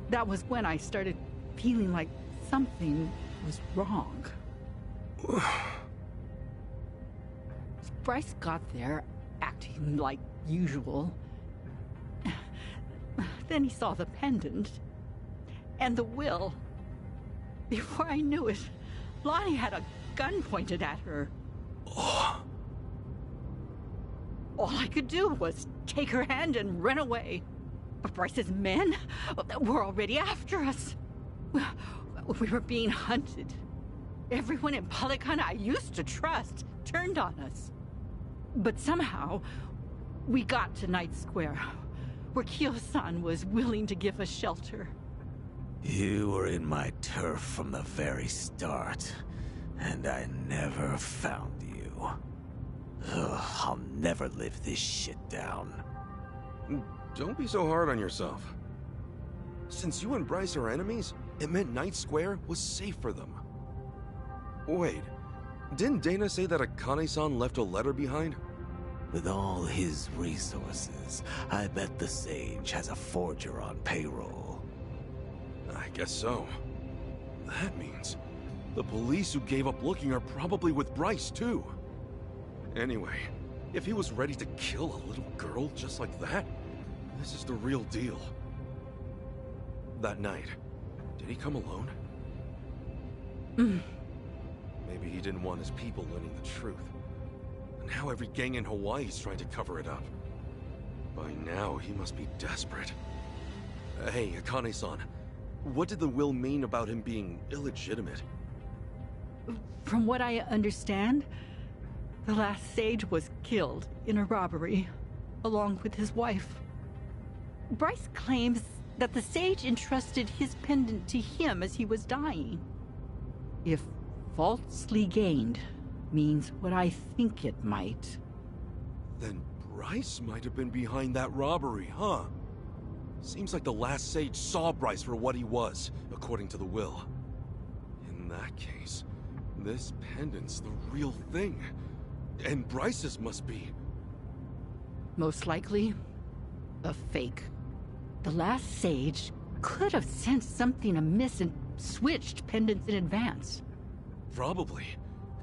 That was when I started feeling like something was wrong. Bryce got there, acting like usual. Then he saw the pendant and the will. Before I knew it, Lonnie had a gun pointed at her. All I could do was take her hand and run away. But Bryce's men were already after us. We were being hunted. Everyone in Polycana I used to trust turned on us. But somehow, we got to Night Square, where Kyo-san was willing to give us shelter. You were in my turf from the very start, and I never found you. Ugh, I'll never live this shit down. Don't be so hard on yourself. Since you and Bryce are enemies, it meant Night Square was safe for them. Wait, didn't Dana say that Akane-san left a letter behind? With all his resources, I bet the Sage has a forger on payroll. I guess so. That means the police who gave up looking are probably with Bryce, too. Anyway, if he was ready to kill a little girl just like that, this is the real deal. That night, did he come alone? Maybe he didn't want his people learning the truth. Now every gang in Hawaii is trying to cover it up. By now, he must be desperate. Hey, Akane-san, what did the will mean about him being illegitimate? From what I understand, the last sage was killed in a robbery, along with his wife. Bryce claims that the sage entrusted his pendant to him as he was dying. If falsely gained means what I think it might. Then Bryce might have been behind that robbery, huh? Seems like the last sage saw Bryce for what he was, according to the will. In that case, this pendant's the real thing. And Bryce's must be... Most likely, a fake. The last sage could have sensed something amiss and switched pendants in advance. Probably,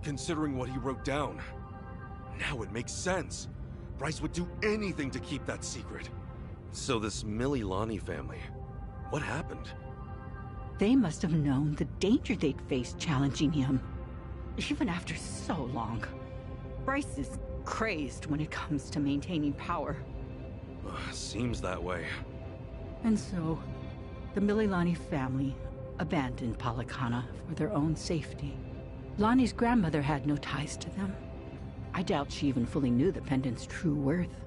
considering what he wrote down. Now it makes sense. Bryce would do anything to keep that secret. So this Mililani family, what happened? They must have known the danger they'd face challenging him. Even after so long. Bryce is crazed when it comes to maintaining power. Seems that way. And so, the Mililani family abandoned Palikana for their own safety. Lonnie's grandmother had no ties to them. I doubt she even fully knew the pendant's true worth.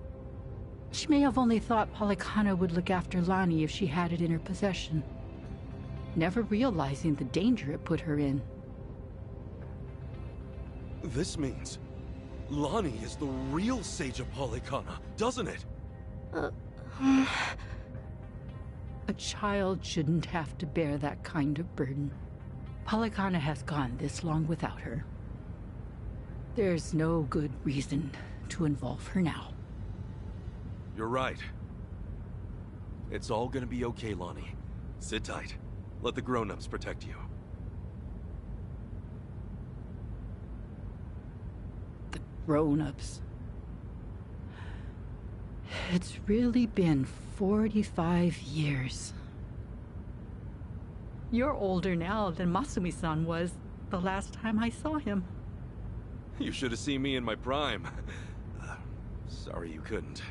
She may have only thought Palikana would look after Lonnie if she had it in her possession, never realizing the danger it put her in. This means Lonnie is the real Sage of Palikana, doesn't it? A child shouldn't have to bear that kind of burden. Palikana has gone this long without her. There's no good reason to involve her now. You're right. It's all gonna be okay, Lonnie. Sit tight. Let the grown-ups protect you. The grown-ups. It's really been 45 years. You're older now than Masumi-san was the last time I saw him. You should have seen me in my prime. Sorry you couldn't.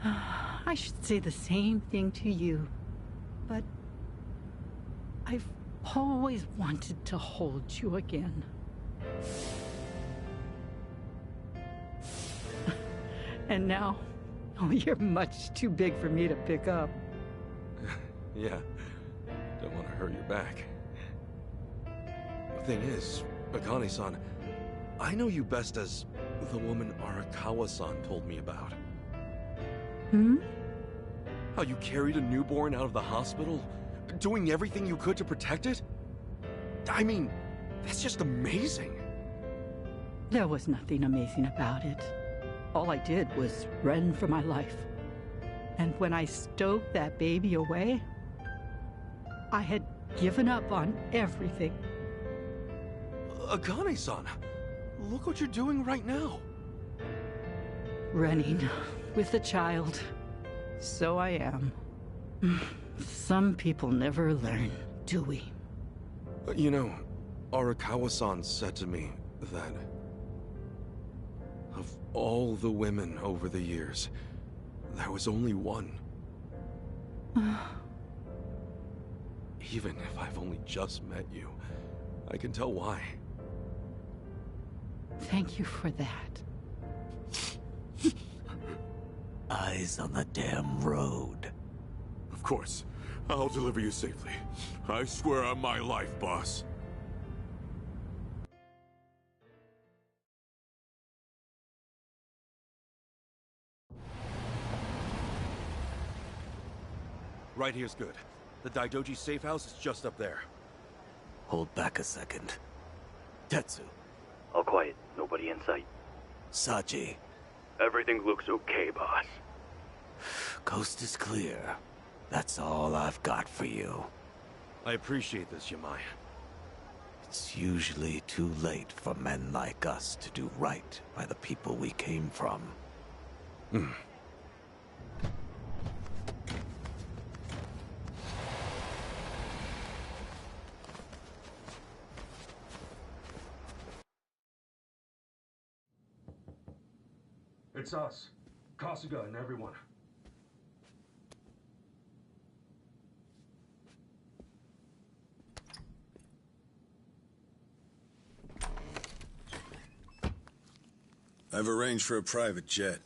I should say the same thing to you, but I've always wanted to hold you again. And now, oh, you're much too big for me to pick up. Yeah, don't want to hurt your back. The thing is, Akane-san, I know you best as the woman Arakawa-san told me about. Hmm? How you carried a newborn out of the hospital, doing everything you could to protect it? I mean, that's just amazing. There was nothing amazing about it. All I did was run for my life. And when I stowed that baby away, I had given up on everything. Akane-san, look what you're doing right now. Running with a child. So I am. Some people never learn, do we? You know, Arakawa-san said to me that of all the women over the years, there was only one. Even if I've only just met you, I can tell why. Thank you for that. Eyes on the damn road. Of course. I'll deliver you safely. I swear on my life, boss. Right here's good. The Daidoji safe house is just up there. Hold back a second. Tetsu. All quiet. Nobody in sight. Sachi. Everything looks okay, boss. Coast is clear. That's all I've got for you. I appreciate this, Yamai. It's usually too late for men like us to do right by the people we came from. It's us. Kasuga and everyone. I've arranged for a private jet.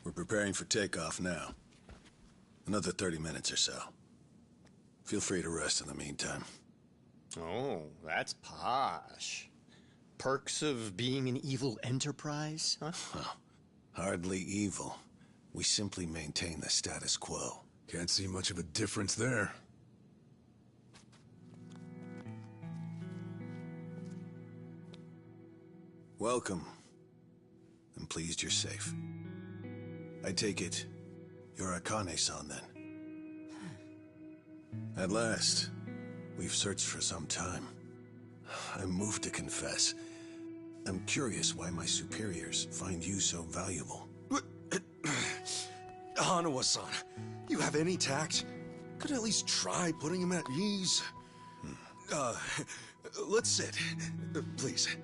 We're preparing for takeoff now. Another 30 minutes or so. Feel free to rest in the meantime. Oh, that's posh. Perks of being an evil enterprise, huh? Hardly evil. We simply maintain the status quo. Can't see much of a difference there. Welcome. I'm pleased you're safe. I take it you're Akane-san then. At last, we've searched for some time. I'm moved to confess. I'm curious why my superiors find you so valuable. Hanawa-san, you have any tact? Could at least try putting him at ease. Let's sit. Please.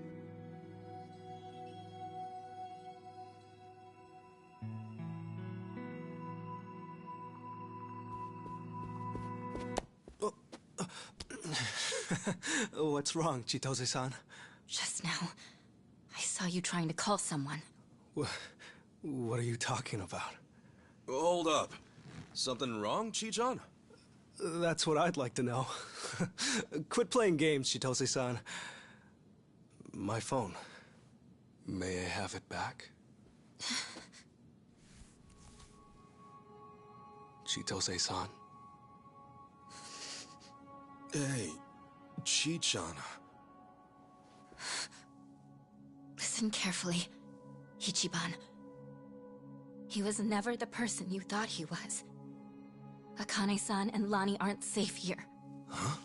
What's wrong, Chitose-san? Just now, I saw you trying to call someone. What are you talking about? Hold up. Something wrong, Chi-chan? That's what I'd like to know. Quit playing games, Chitose-san. My phone. May I have it back? Chitose-san. Hey, Chi-chan. Listen carefully, Ichiban. He was never the person you thought he was. Akane-san and Lani aren't safe here. Huh?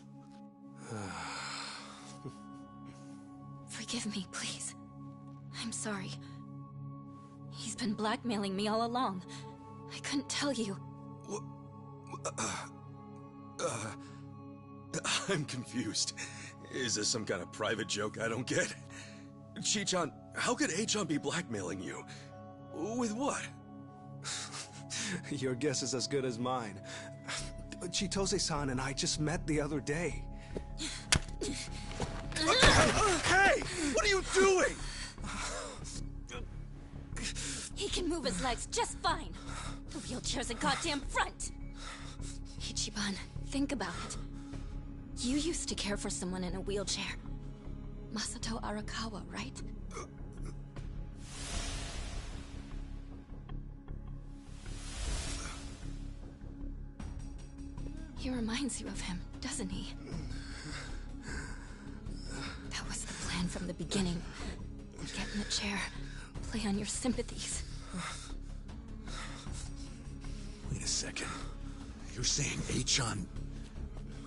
Forgive me, please. I'm sorry. He's been blackmailing me all along. I couldn't tell you. I'm confused. Is this some kind of private joke I don't get? Chi-chan, how could A-chan be blackmailing you? With what? Your guess is as good as mine. Chitose-san and I just met the other day. Hey! What are you doing? He can move his legs just fine. The wheelchair's a goddamn front. Ichiban, think about it. You used to care for someone in a wheelchair. Masato Arakawa, right? He reminds you of him, doesn't he? That was the plan from the beginning. Get in the chair, play on your sympathies. Wait a second. You're saying A-chan...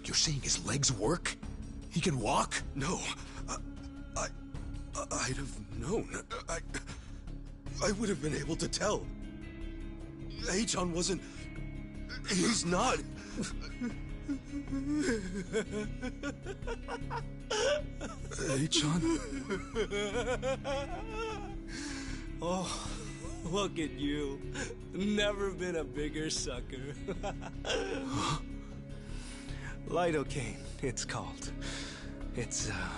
You're saying his legs work? He can walk? No. I'd have known. I would have been able to tell. A-chan wasn't... He's not... A-chan? Oh, look at you. Never been a bigger sucker. Lidocaine, it's called. It's a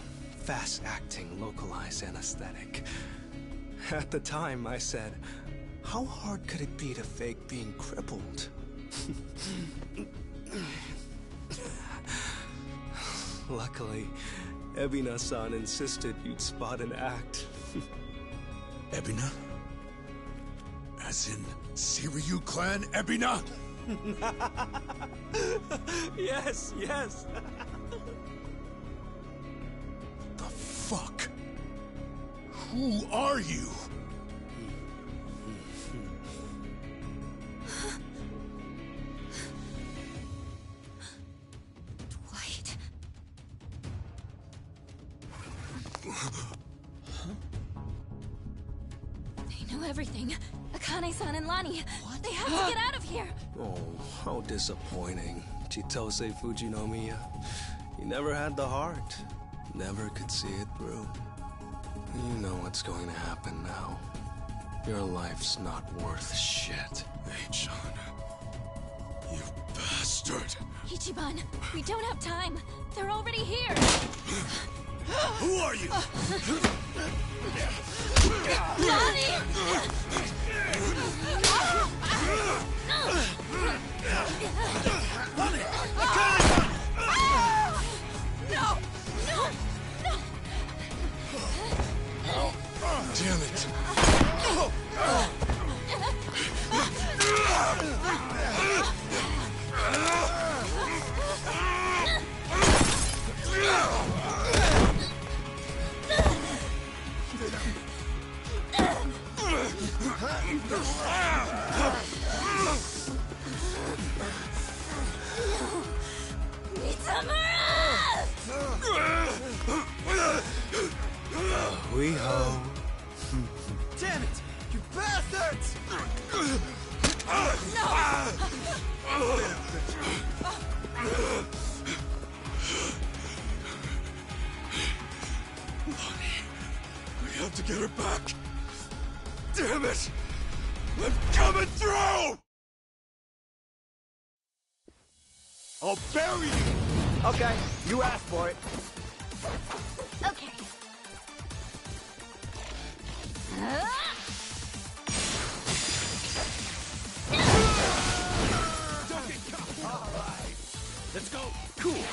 fast-acting, localized anesthetic. At the time, I said, how hard could it be to fake being crippled? Luckily, Ebina-san insisted you'd spot an act. Ebina? As in, Siryu clan Ebina? Yes, yes. The fuck? Who are you? Dwight. They know everything. Akane-san and Lani. They have to get out of here. Oh, how disappointing. Chitose Fujinomiya. He never had the heart. Never could see it through. You know what's going to happen now. Your life's not worth shit. A-chan. You bastard. Ichiban, we don't have time. They're already here. Who are you? Lani! No! No! No! Damn it. I'll bury you! Okay, you asked for it. Okay. Don't get caught! All right. Let's go. Cool.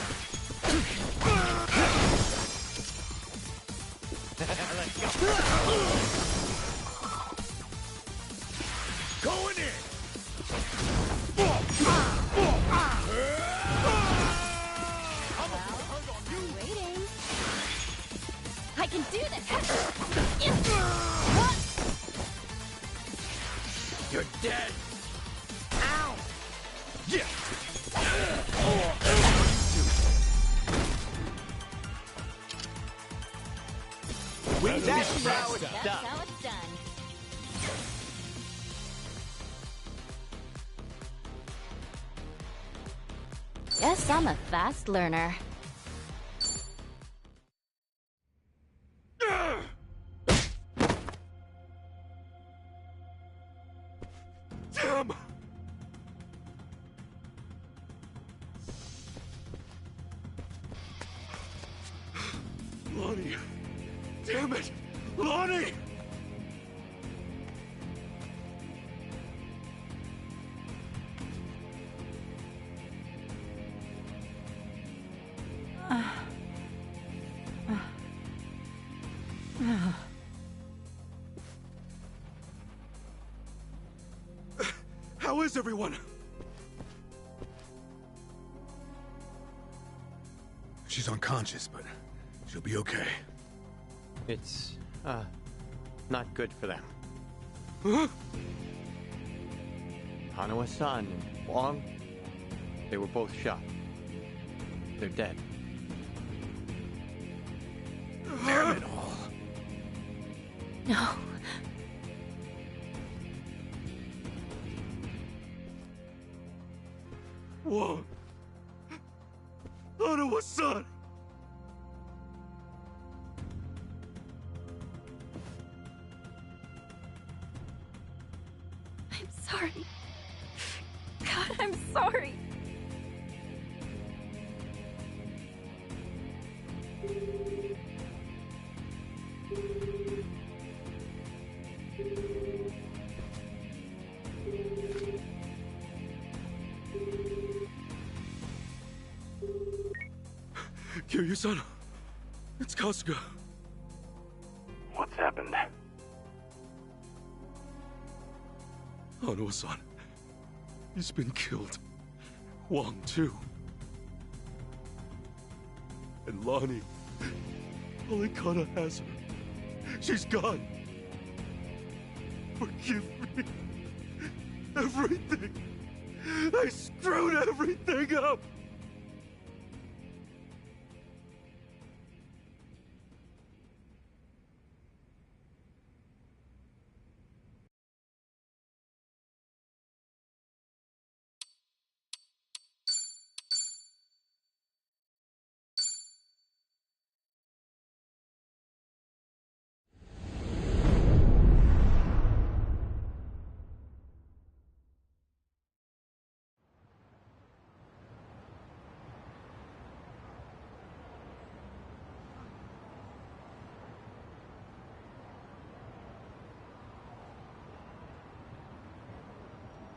Let's go. Going in! Waiting. I can do this. You're dead. Ow. Yeah! That's how it's That's done. how it's done. Yes, I'm a fast learner. Damn! Lonnie! Damn it! Lonnie! How is everyone? She's unconscious, but she'll be okay. It's, not good for them. Huh? Hanawa-san and Wong, they were both shot. They're dead. Damn it all. No. Whoa! Hanawa-san! I'm sorry. God, I'm sorry. Kiryu-san, it's Kasuga. What's happened? Hanawa-san, he's been killed. Wong, too. And Lonnie, Polycana has her. She's gone. Forgive me. Everything. I screwed everything up.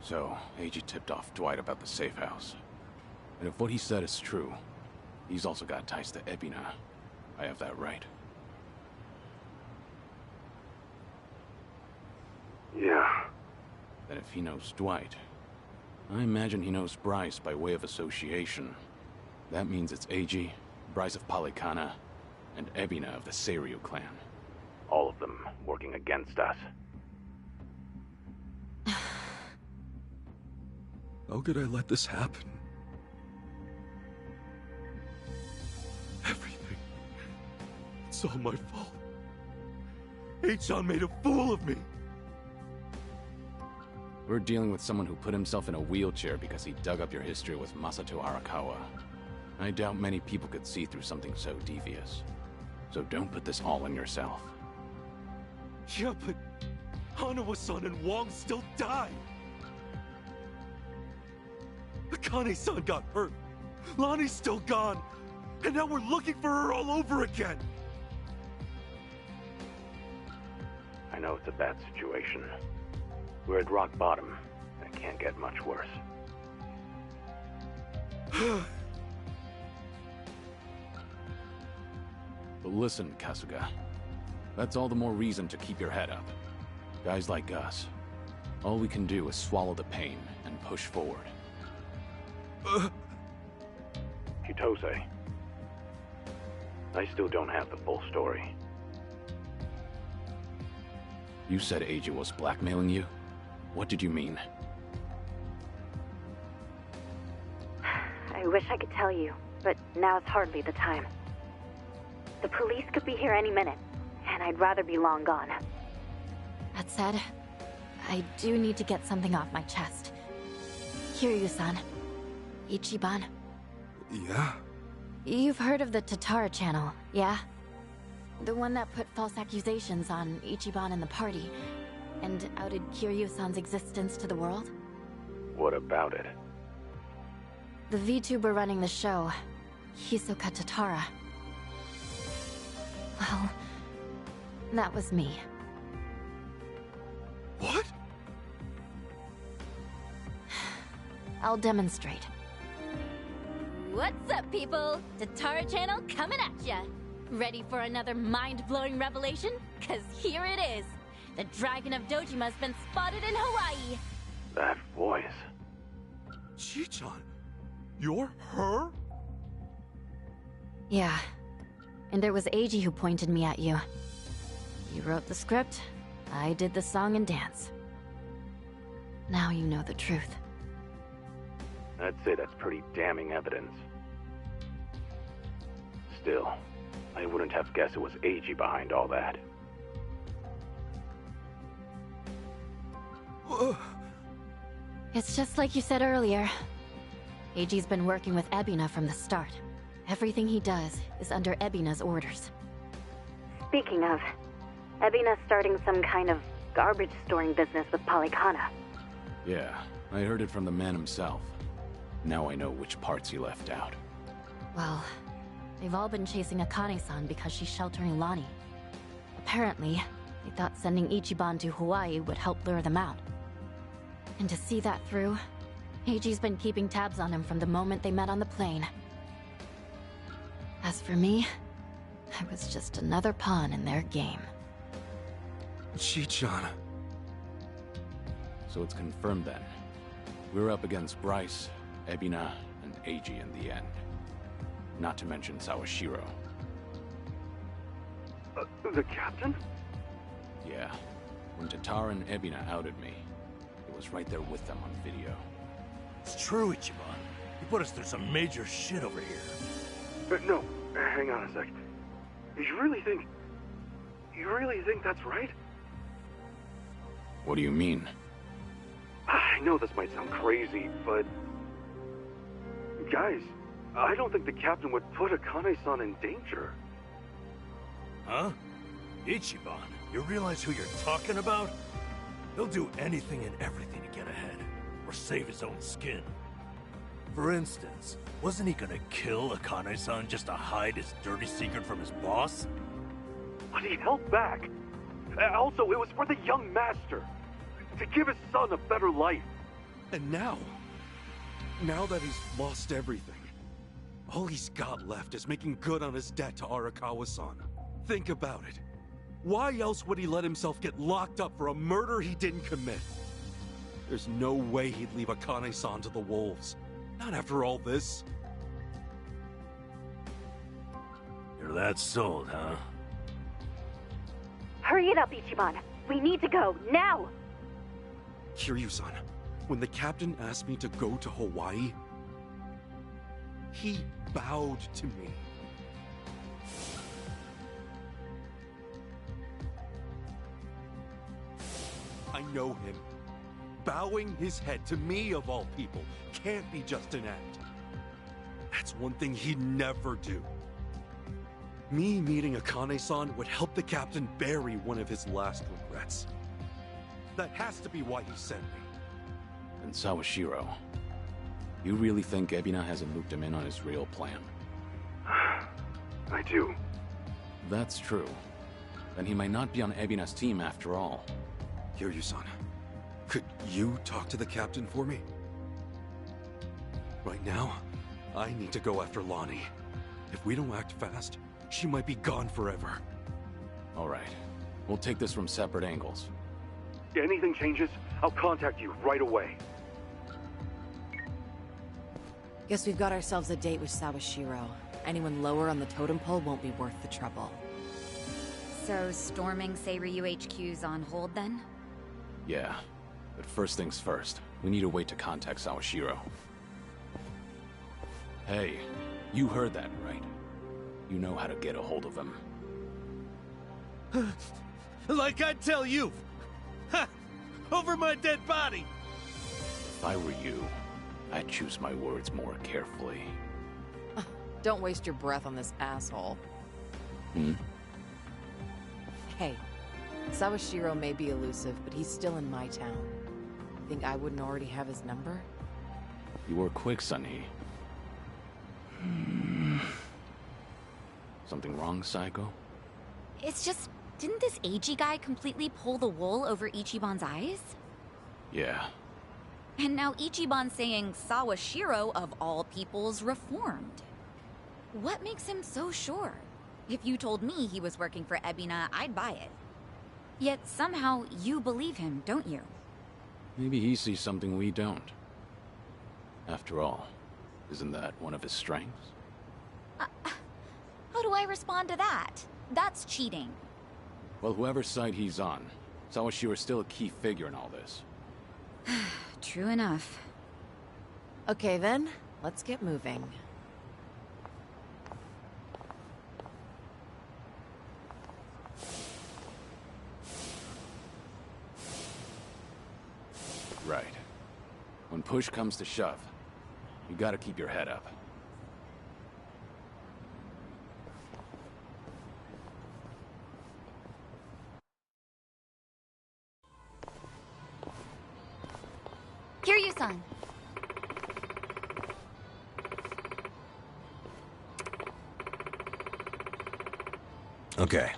So, AG tipped off Dwight about the safe house. And if what he said is true, he's also got ties to Ebina. I have that right. Yeah. Then if he knows Dwight, I imagine he knows Bryce by way of association. That means it's AG, Bryce of Polycana, and Ebina of the Seiryu clan. All of them working against us. How could I let this happen? Everything. It's all my fault. H-chan made a fool of me. We're dealing with someone who put himself in a wheelchair because he dug up your history with Masato Arakawa. I doubt many people could see through something so devious. So don't put this all on yourself. Yeah, but Hanawa-san and Wong still died. Akane-san got hurt. Lonnie's still gone! And now we're looking for her all over again! I know it's a bad situation. We're at rock bottom, and it can't get much worse. But listen, Kasuga. That's all the more reason to keep your head up. Guys like us, all we can do is swallow the pain and push forward. Chitose, I still don't have the full story. You said Eiji was blackmailing you? What did you mean? I wish I could tell you, but now's hardly the time. The police could be here any minute, and I'd rather be long gone. That said, I do need to get something off my chest. Kiryu-san. Ichiban. Yeah? You've heard of the Tatara channel, yeah? The one that put false accusations on Ichiban and the party, and outed Kiryu-san's existence to the world? What about it? The VTuber running the show, Hisoka Tatara. Well, that was me. What? I'll demonstrate. What's up, people? Tatara channel coming at ya! Ready for another mind-blowing revelation? Cause here it is! The Dragon of Dojima's been spotted in Hawaii! That voice. Chi-chan, you're her? Yeah. And it was Eiji who pointed me at you. You wrote the script, I did the song and dance. Now you know the truth. I'd say that's pretty damning evidence. Still, I wouldn't have guessed it was Eiji behind all that. It's just like you said earlier. Eiji's been working with Ebina from the start. Everything he does is under Ebina's orders. Speaking of, Ebina's starting some kind of garbage storing business with Polycana. Yeah, I heard it from the man himself. Now I know which parts he left out. Well, they've all been chasing Akane-san because she's sheltering Lonnie. Apparently, they thought sending Ichiban to Hawaii would help lure them out. And to see that through, Eiji's been keeping tabs on him from the moment they met on the plane. As for me, I was just another pawn in their game. Chi-chan. So it's confirmed then. We're up against Bryce, Ebina, and Eiji in the end. Not to mention Sawashiro. The captain? Yeah. When Tatara and Ebina outed me, it was right there with them on video. It's true, Ichiban. You put us through some major shit over here. No, hang on a sec. You really think that's right? What do you mean? I know this might sound crazy, but... Guys, I don't think the captain would put Akane-san in danger. Huh? Ichiban, you realize who you're talking about? He'll do anything and everything to get ahead, or save his own skin. For instance, wasn't he gonna kill Akane-san just to hide his dirty secret from his boss? But he held back. Also, it was for the young master. To give his son a better life. And now that he's lost everything, all he's got left is making good on his debt to Arakawa-san. Think about it. Why else would he let himself get locked up for a murder he didn't commit? There's no way he'd leave Akane-san to the wolves. Not after all this. You're that sold, huh? Hurry it up, Ichiban. We need to go, now! Kiryu-san, when the captain asked me to go to Hawaii, he bowed to me. I know him. Bowing his head to me, of all people, can't be just an act. That's one thing he'd never do. Me meeting Akane-san would help the captain bury one of his last regrets. That has to be why he sent me. And Sawashiro. You really think Ebina hasn't looped him in on his real plan? I do. That's true. Then he might not be on Ebina's team after all. Kiryu-san, could you talk to the captain for me? Right now, I need to go after Lonnie. If we don't act fast, she might be gone forever. All right. We'll take this from separate angles. If anything changes, I'll contact you right away. Guess we've got ourselves a date with Sawashiro. Anyone lower on the totem pole won't be worth the trouble. So, storming Seiryu HQ's on hold then? Yeah. But first things first, we need a way to contact Sawashiro. Hey, you heard that, right? You know how to get a hold of him. Like I tell you! Ha! Over my dead body! If I were you, I'd choose my words more carefully. Don't waste your breath on this asshole. Hey, Sawashiro may be elusive, but he's still in my town. You think I wouldn't already have his number? You were quick, Sunny. Something wrong, Psycho? It's just, didn't this Eiji guy completely pull the wool over Ichiban's eyes? Yeah. And now Ichiban's saying Sawashiro, of all peoples, reformed. What makes him so sure? If you told me he was working for Ebina, I'd buy it. Yet somehow you believe him, don't you? Maybe he sees something we don't. After all, isn't that one of his strengths? How do I respond to that? That's cheating. Well, whoever's side he's on, Sawashiro's still a key figure in all this. True enough. Okay then, let's get moving. Right. When push comes to shove, you gotta keep your head up. Kiryu-san. Okay.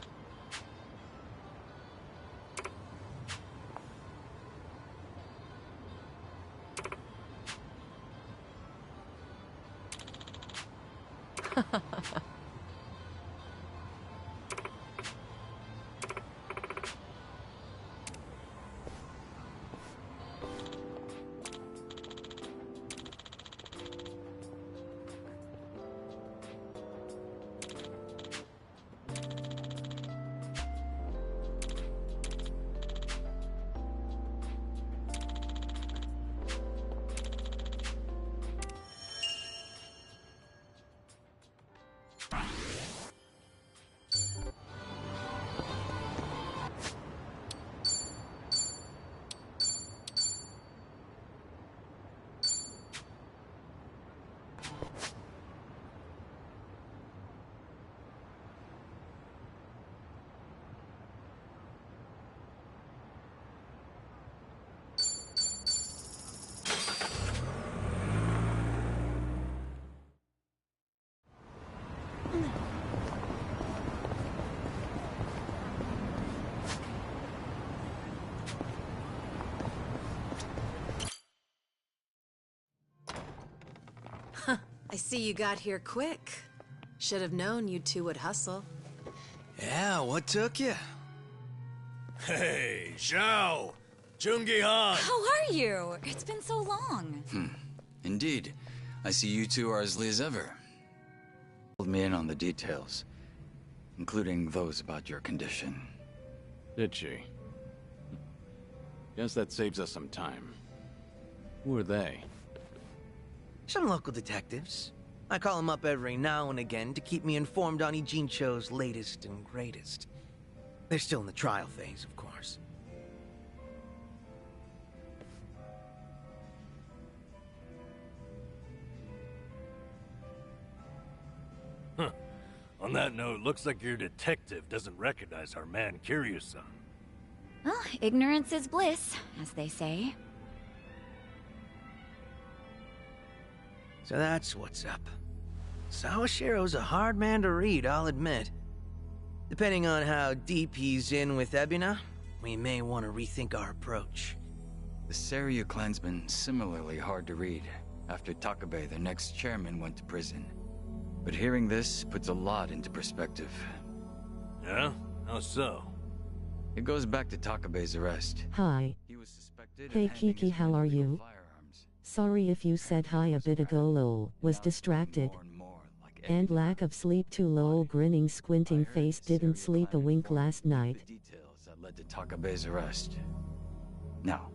I see you got here quick. Should have known you two would hustle. Yeah, what took you? Hey, Zhao! Jungi-han! How are you? It's been so long. Indeed. I see you two are as lit as ever. Filled me in on the details, including those about your condition. Did she? Guess that saves us some time. Who are they? Some local detectives. I call them up every now and again to keep me informed on Ijincho's latest and greatest. They're still in the trial phase, of course. Huh. On that note, looks like your detective doesn't recognize our man Kiryu-san. Well, ignorance is bliss, as they say. So that's what's up. Sawashiro's a hard man to read, I'll admit. Depending on how deep he's in with Ebina, we may want to rethink our approach. The Seiryu clan's been similarly hard to read after Takabe, their next chairman, went to prison. But hearing this puts a lot into perspective. Yeah? How so? It goes back to Takabe's arrest. Hi. He was suspected Hey of handing Kiki, his how men are illegal you? firearms. Sorry if you said hi a bit ago lol, was distracted. And lack of sleep too lol, grinning squinting face, didn't sleep a wink last night. Details that led to Takabe's arrest. Now,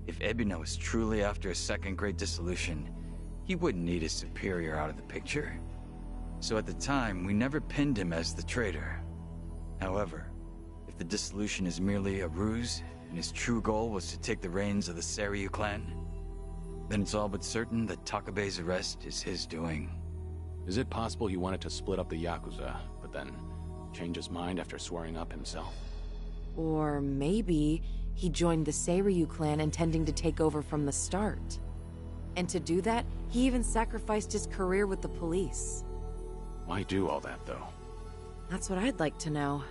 if Ebina was truly after a second-grade dissolution, he wouldn't need his superior out of the picture. So at the time, we never pinned him as the traitor. However, if the dissolution is merely a ruse, and his true goal was to take the reins of the Seiryu clan, then it's all but certain that Takabe's arrest is his doing. Is it possible he wanted to split up the Yakuza, but then change his mind after swearing up himself? Or maybe he joined the Seiryu clan intending to take over from the start. And to do that, he even sacrificed his career with the police. Why do all that, though? That's what I'd like to know.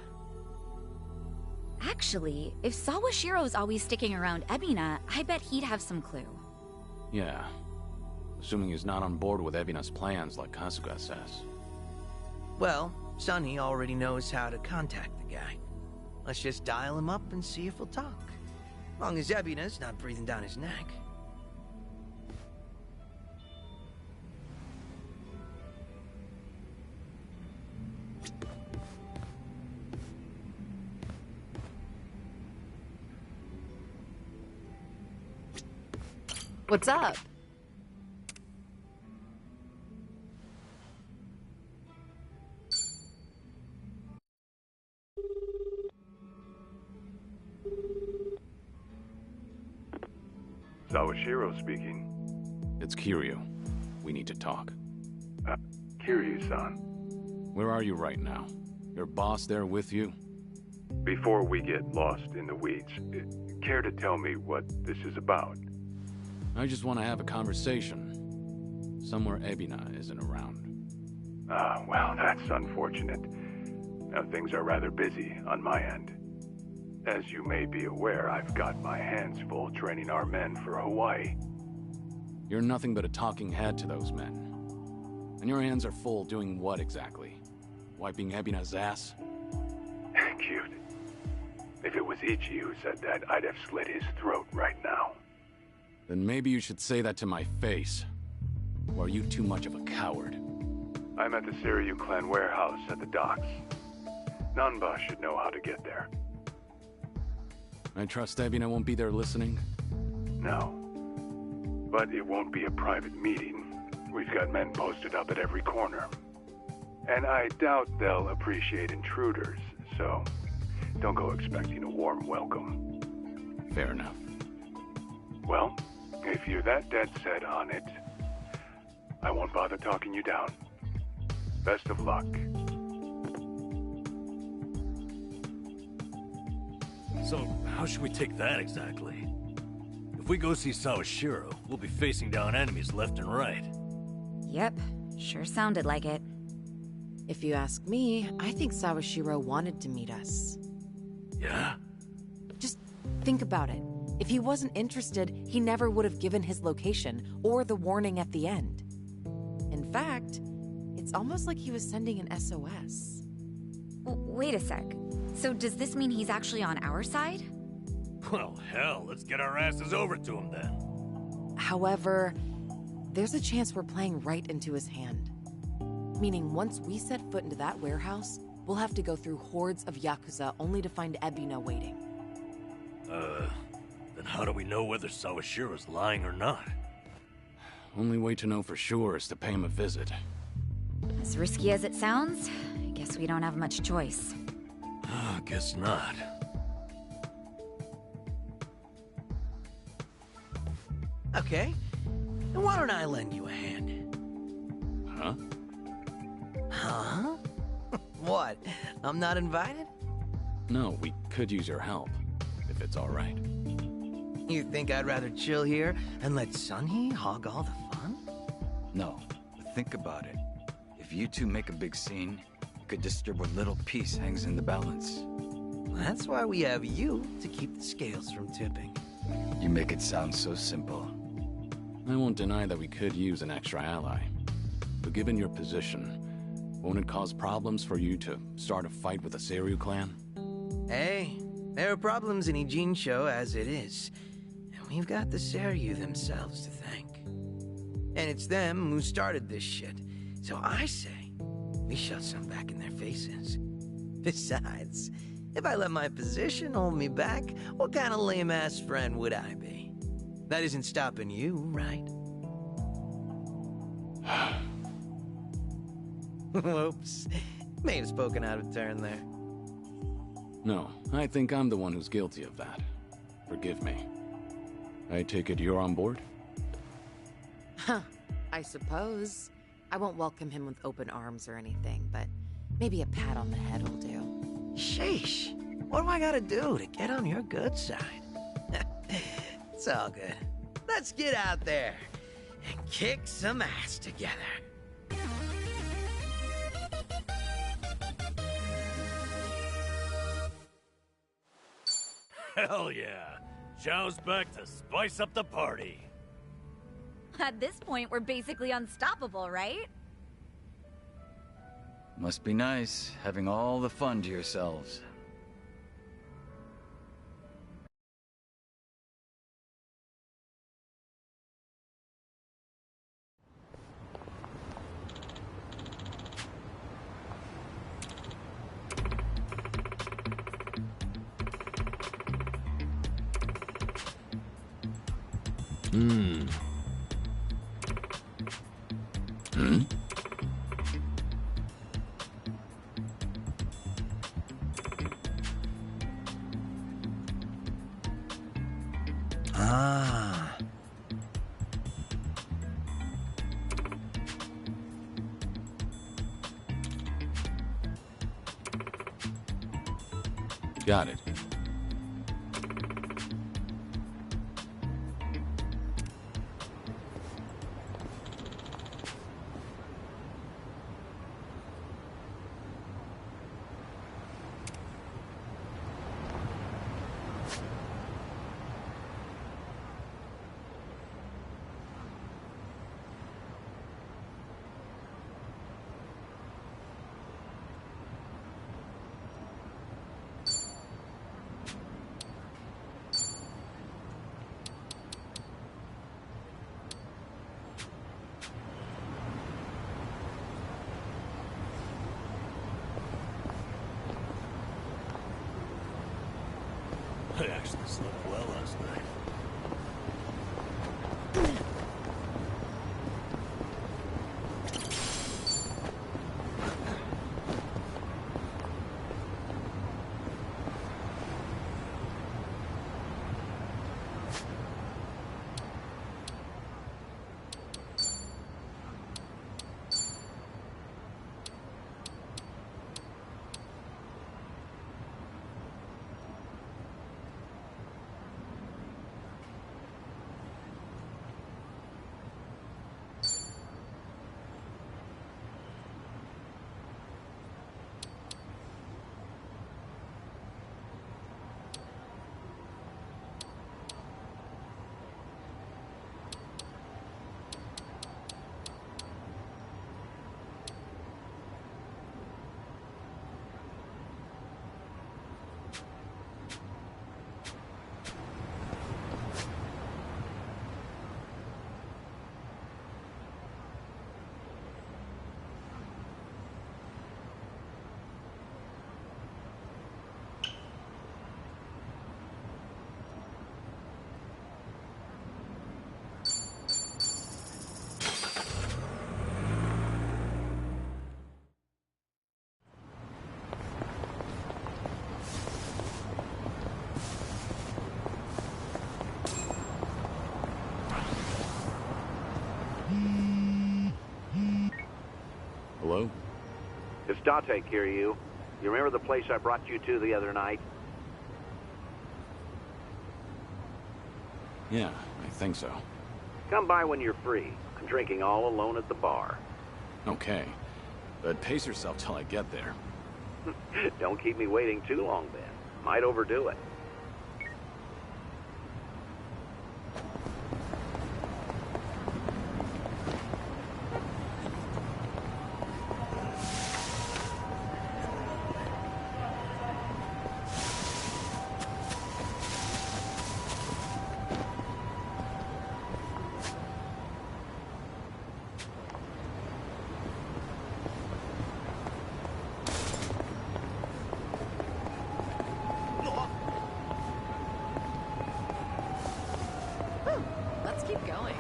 Actually, if Sawashiro's always sticking around Ebina, I bet he'd have some clue. Yeah. Assuming he's not on board with Ebina's plans like Kasuga says. Well, Sunny already knows how to contact the guy. Let's just dial him up and see if he'll talk. Long as Ebina's not breathing down his neck. What's up? Sawashiro speaking. It's Kiryu. We need to talk. Kiryu-san. Where are you right now? Your boss there with you? Before we get lost in the weeds, care to tell me what this is about? I just want to have a conversation. Somewhere Ebina isn't around. Well, that's unfortunate. Now, things are rather busy on my end. As you may be aware, I've got my hands full training our men for Hawaii. You're nothing but a talking head to those men. And your hands are full doing what exactly? Wiping Ebina's ass? Cute. If it was Ichi who said that, I'd have slit his throat right now. Then maybe you should say that to my face. Or are you too much of a coward? I'm at the Seiryu clan warehouse at the docks. Nanba should know how to get there. I trust Ebina won't be there listening? No. But it won't be a private meeting. We've got men posted up at every corner. And I doubt they'll appreciate intruders, so don't go expecting a warm welcome. Fair enough. Well, if you're that dead set on it, I won't bother talking you down. Best of luck. So, how should we take that exactly? If we go see Sawashiro, we'll be facing down enemies left and right. Yep, sure sounded like it. If you ask me, I think Sawashiro wanted to meet us. Yeah? Just think about it. If he wasn't interested, he never would have given his location or the warning at the end. In fact, it's almost like he was sending an SOS. Wait a sec. So does this mean he's actually on our side? Well, hell, let's get our asses over to him then. However, there's a chance we're playing right into his hand. Meaning once we set foot into that warehouse, we'll have to go through hordes of Yakuza only to find Ebina waiting. Then how do we know whether Sawashiro's lying or not? Only way to know for sure is to pay him a visit. As risky as it sounds, I guess we don't have much choice. Guess not. Okay, then why don't I lend you a hand? Huh? Huh? What? I'm not invited? No, we could use your help, if it's all right. You think I'd rather chill here and let Sunhee hog all the fun? No, but think about it. If you two make a big scene, it could disturb what little piece hangs in the balance. That's why we have you to keep the scales from tipping. You make it sound so simple. I won't deny that we could use an extra ally. But given your position, won't it cause problems for you to start a fight with the Seiryu clan? Hey, there are problems in Ijincho as it is. And we've got the Seiryu themselves to thank. And it's them who started this shit. So I say, we shove some back in their faces. Besides, if I let my position hold me back, what kind of lame-ass friend would I be? That isn't stopping you, right? Whoops. May have spoken out of turn there. No, I think I'm the one who's guilty of that. Forgive me. I take it you're on board? Huh, I suppose. I won't welcome him with open arms or anything, but maybe a pat on the head will do. Sheesh. What do I gotta do to get on your good side? It's all good. Let's get out there and kick some ass together. Hell yeah. Zhao's back to spice up the party. At this point, we're basically unstoppable, right? Must be nice, having all the fun to yourselves. Hmm. Ah. Got it. I actually slept well last night. Hello? It's Date, Kiryu. You remember the place I brought you to the other night? Yeah, I think so. Come by when you're free. drinking all alone at the bar. Okay, but pace yourself till I get there. Don't keep me waiting too long then. Might overdo it. Let's keep going.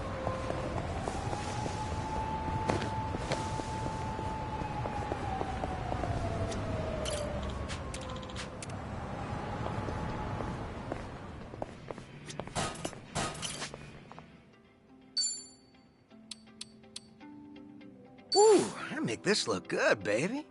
Ooh, I make this look good, baby.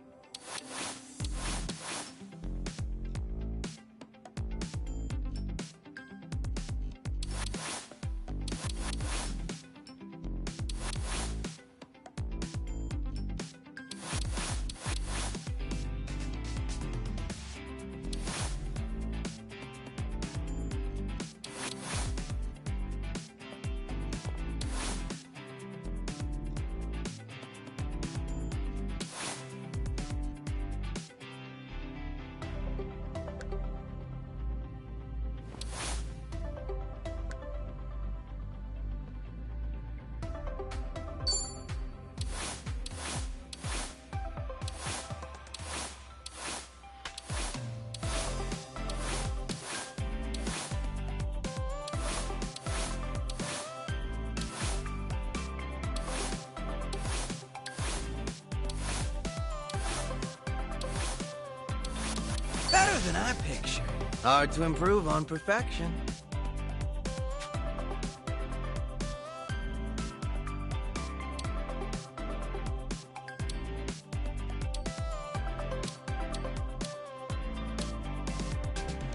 Better than I pictured. Hard to improve on perfection.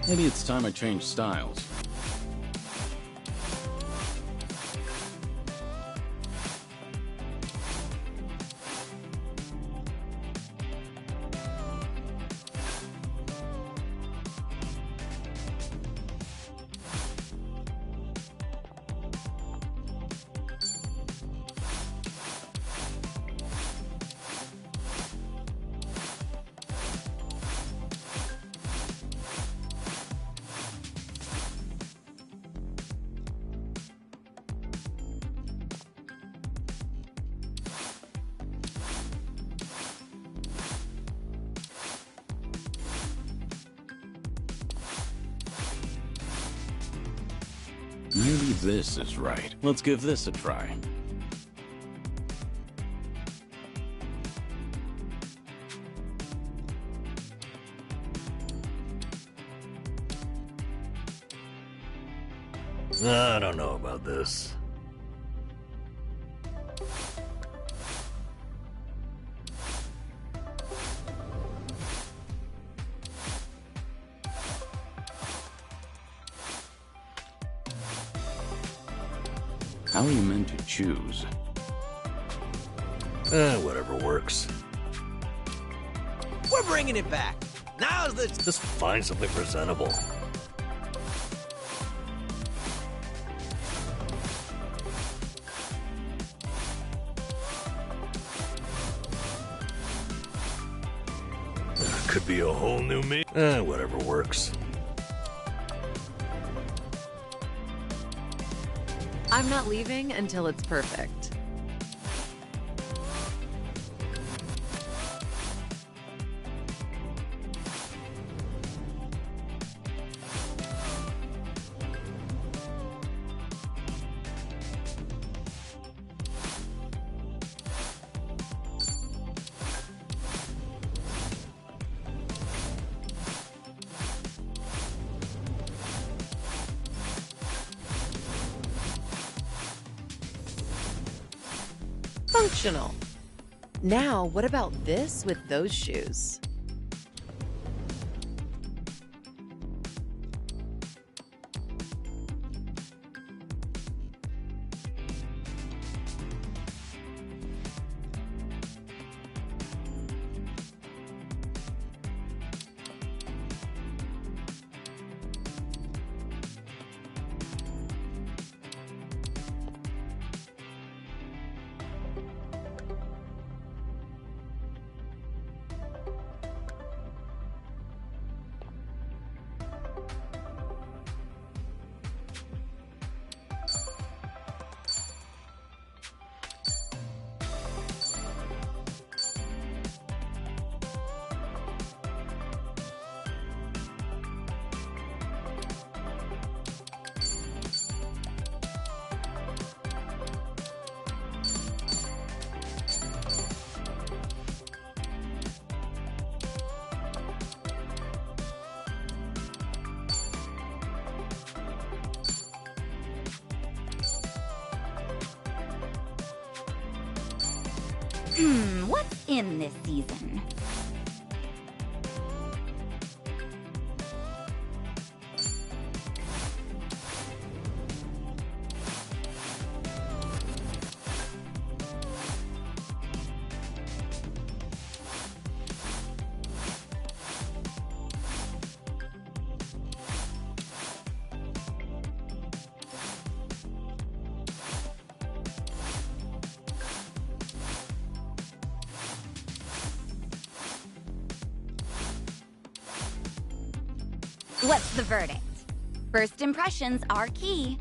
Maybe it's time I change styles. Maybe this is right. Let's give this a try. I don't know about this. How are you meant to choose? Whatever works. We're bringing it back. Now's the... Just find something presentable. Could be a whole new me. Whatever works. I'm not leaving until it's perfect. Functional. Now, what about this with those shoes? What's in this season? What's the verdict? First impressions are key.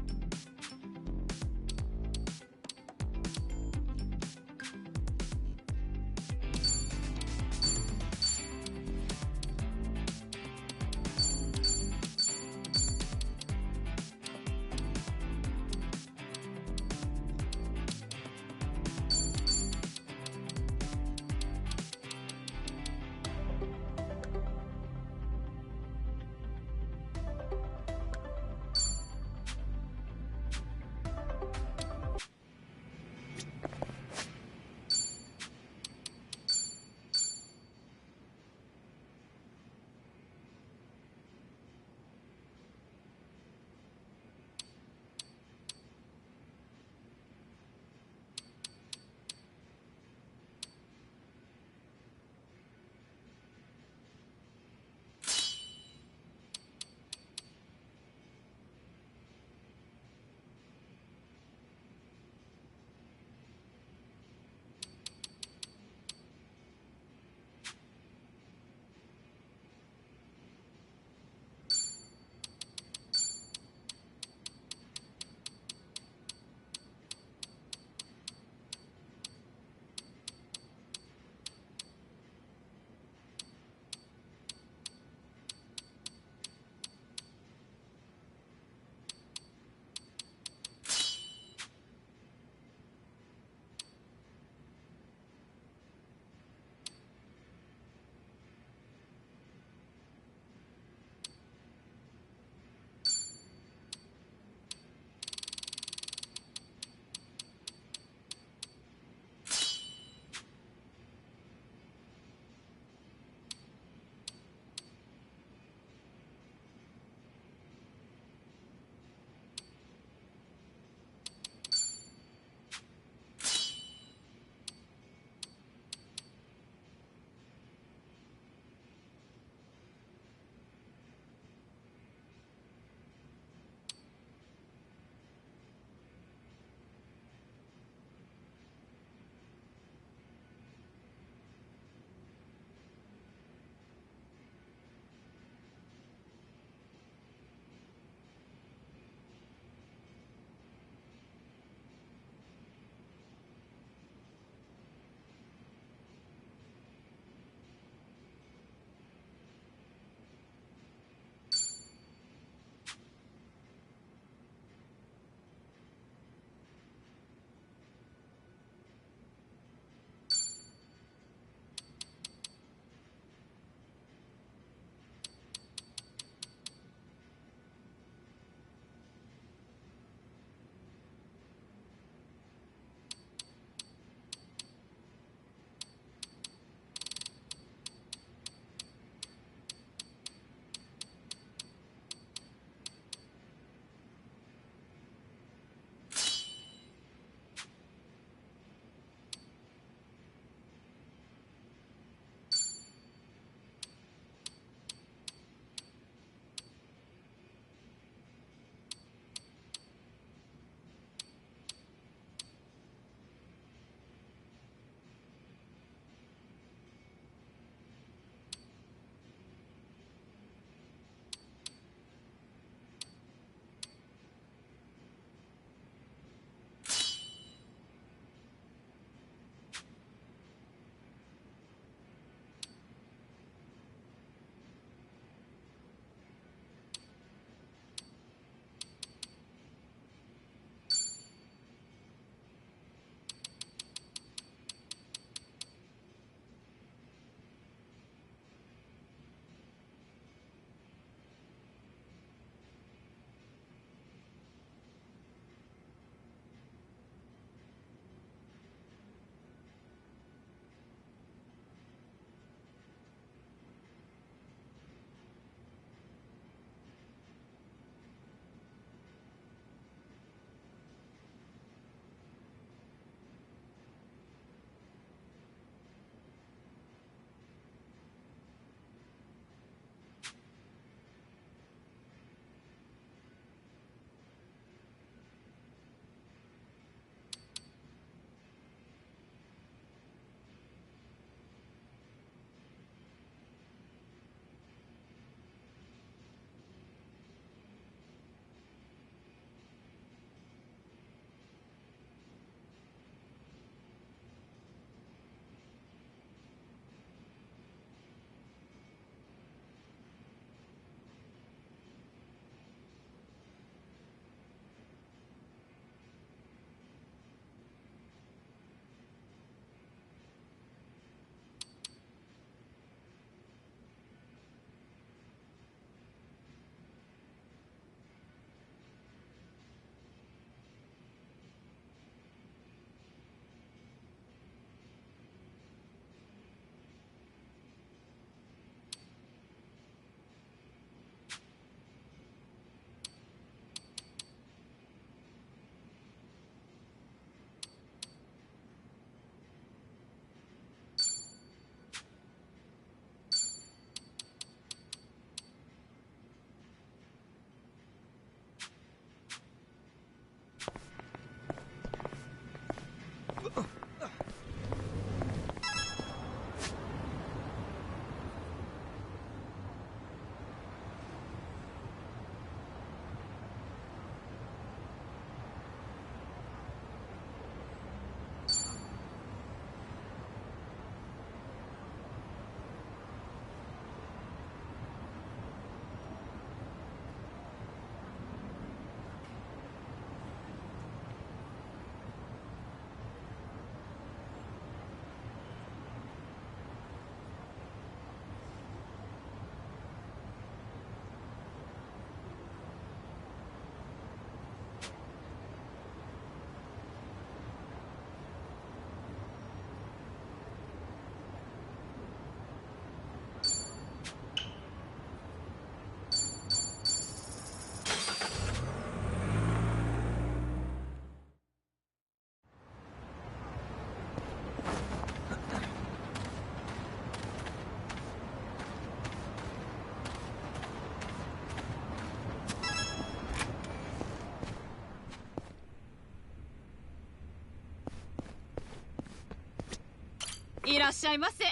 いらっしゃいませ。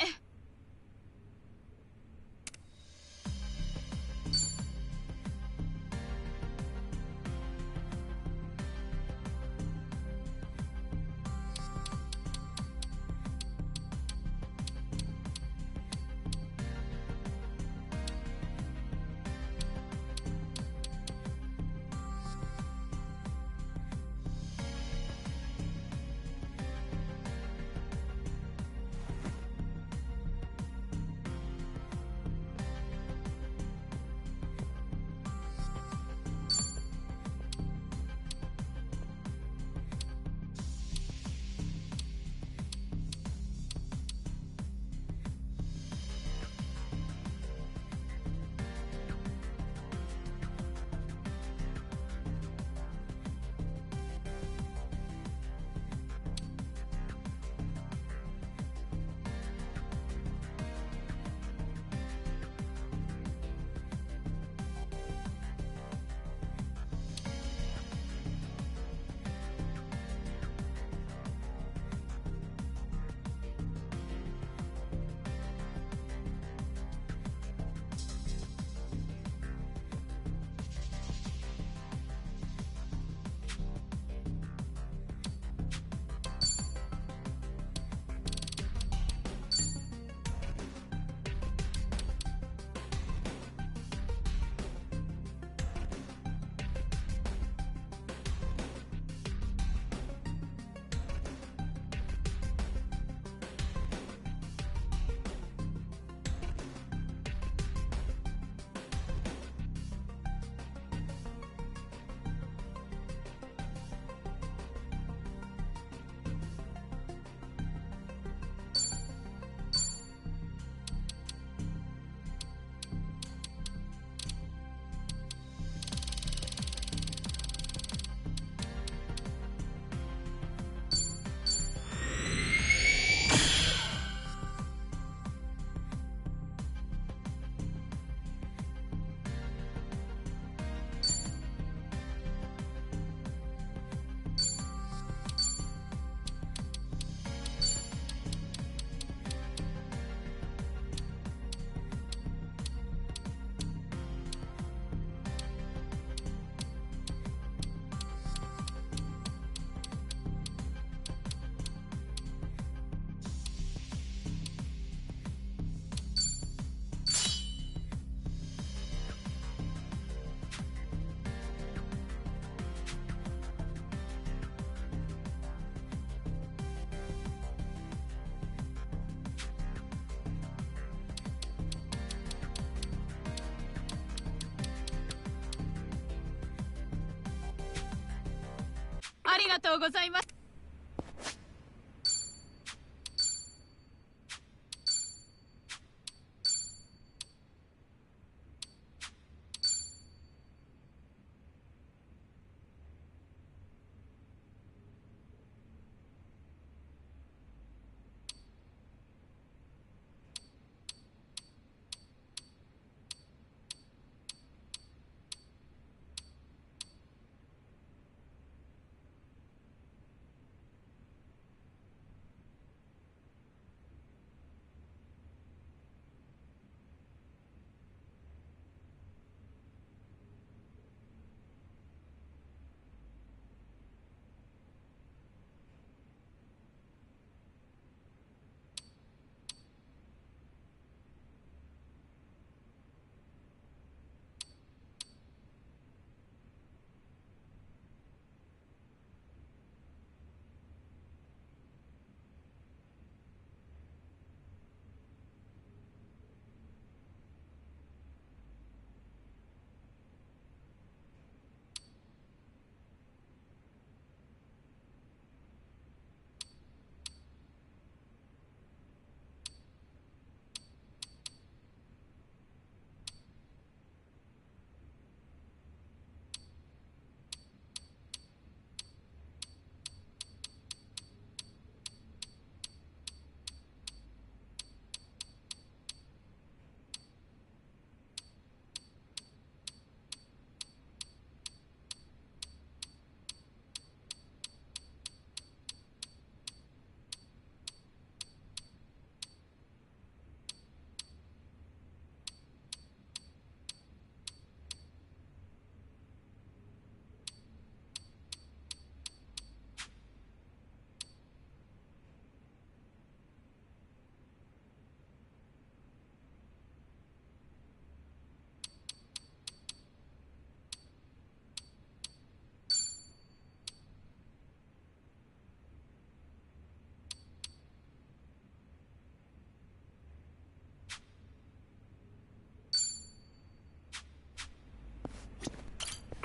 ありがとうございます。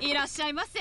いらっしゃいませ。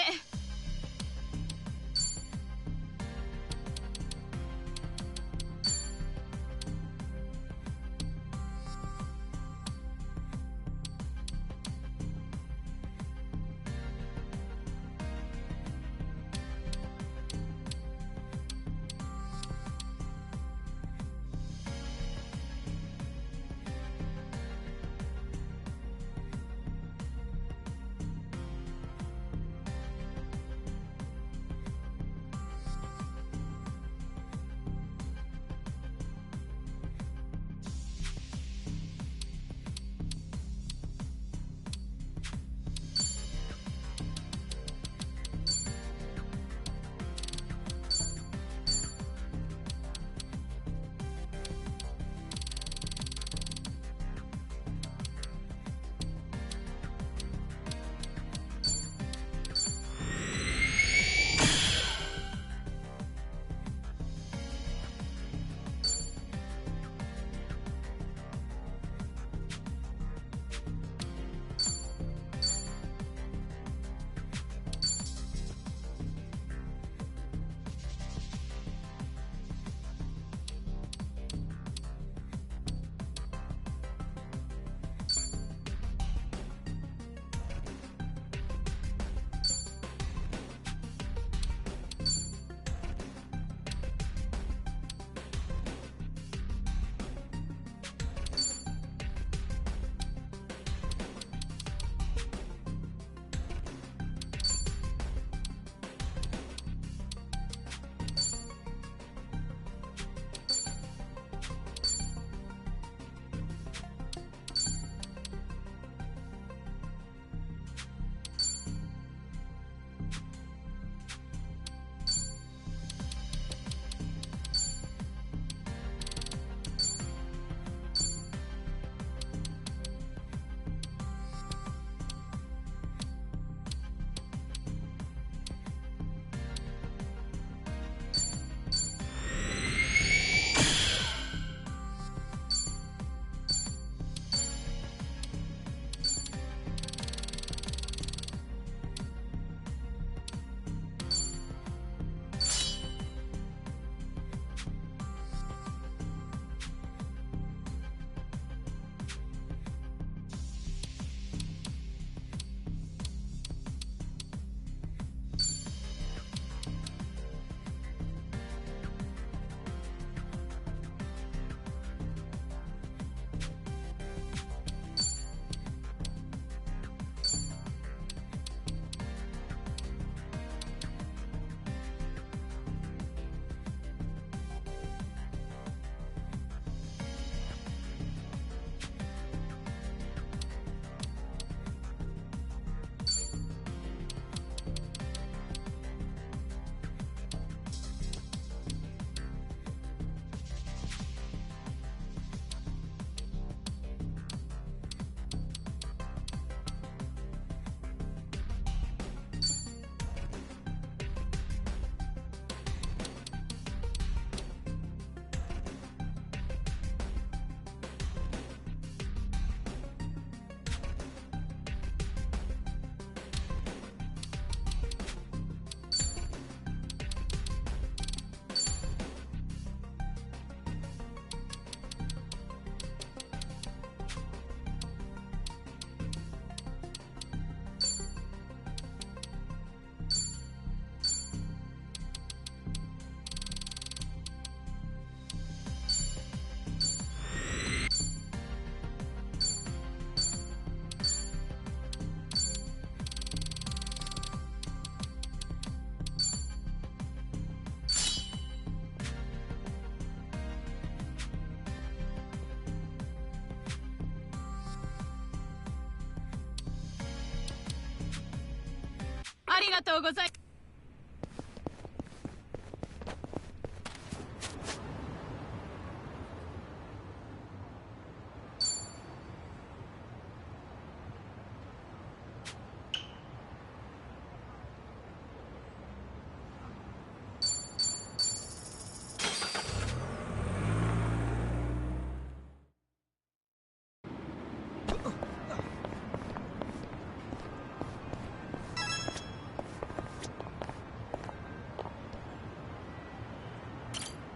ありがとうございます。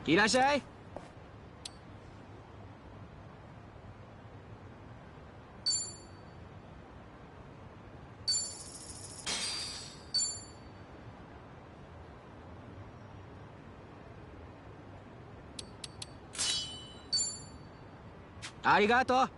いらっしゃい。ありがとう。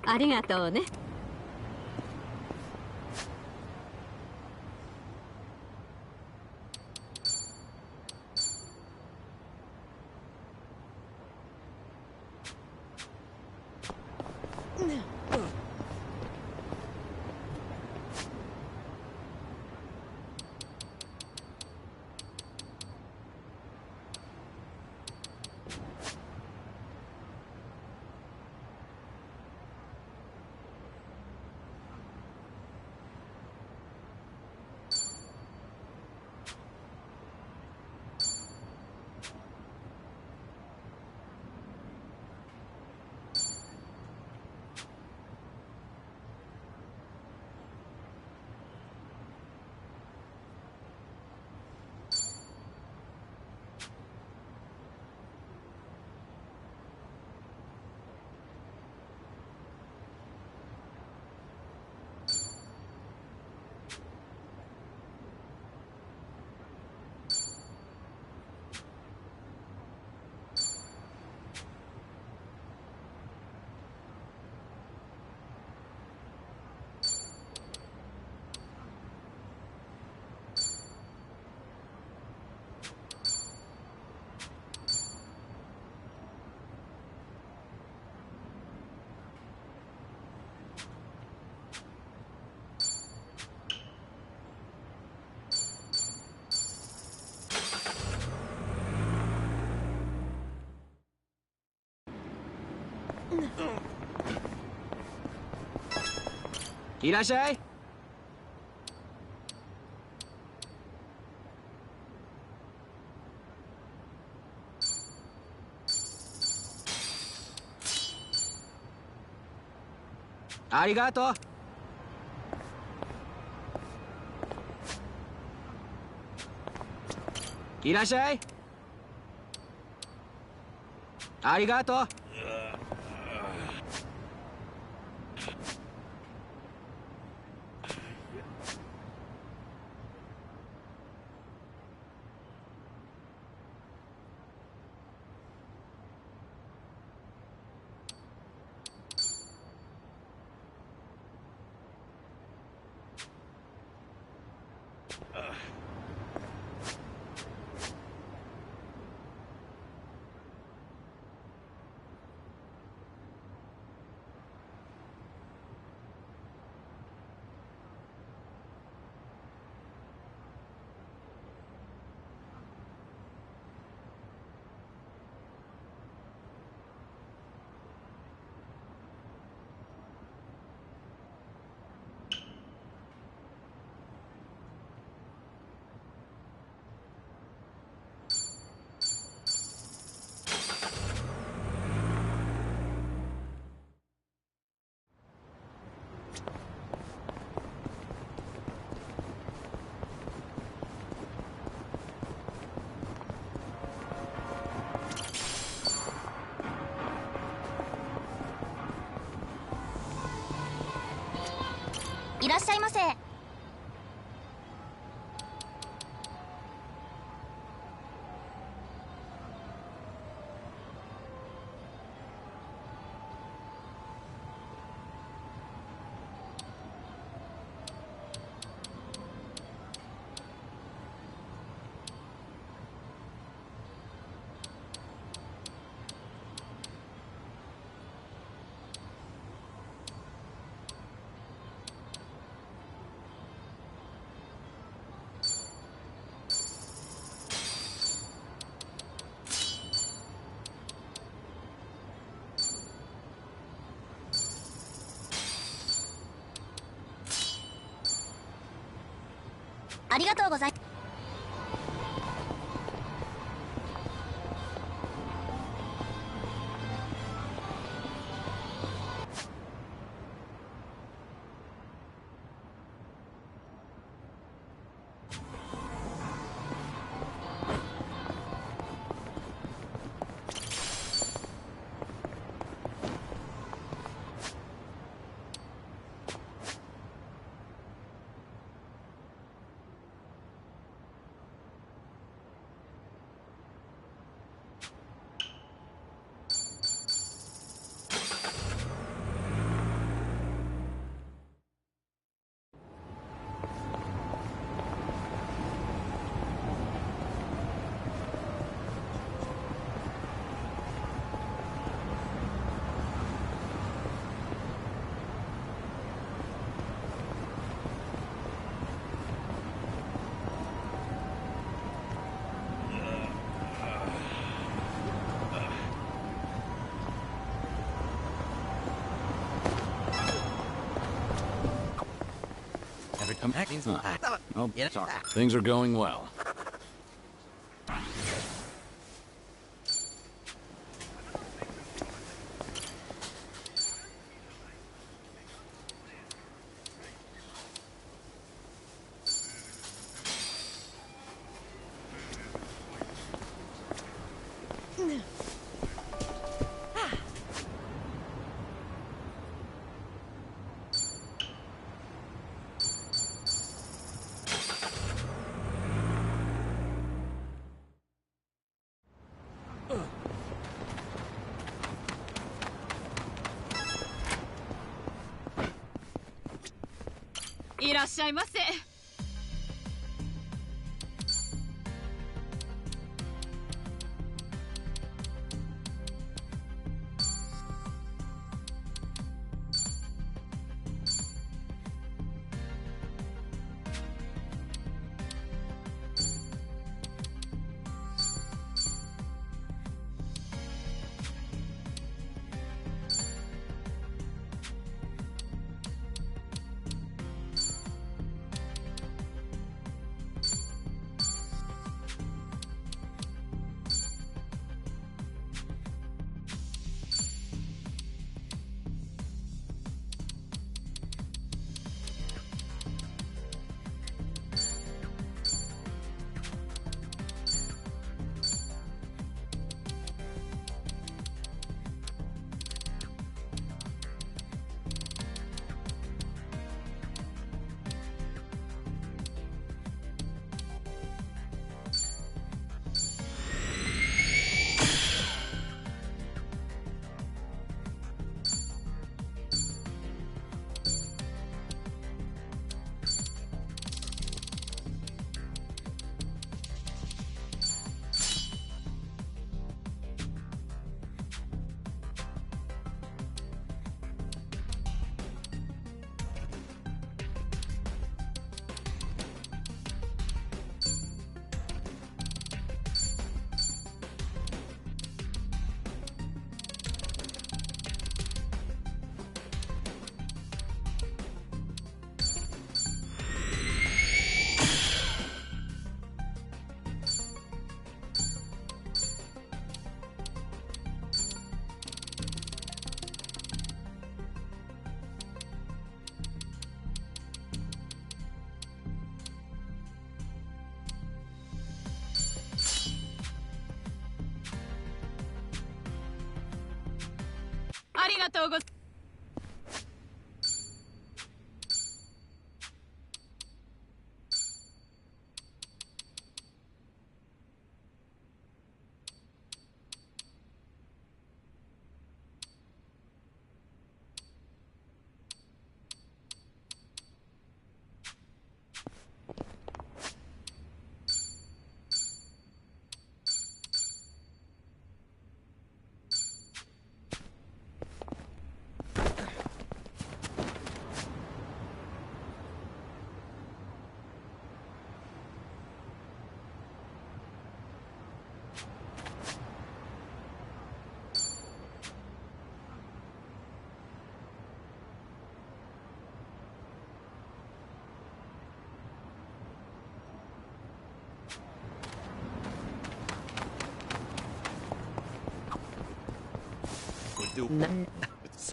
ありがとうね。いらっしゃい。ありがとう。いらっしゃい。ありがとう。いらっしゃいませ。ありがとうございます。Oh, sorry. Things are going well.いらっしゃいませ。ありがとうございます。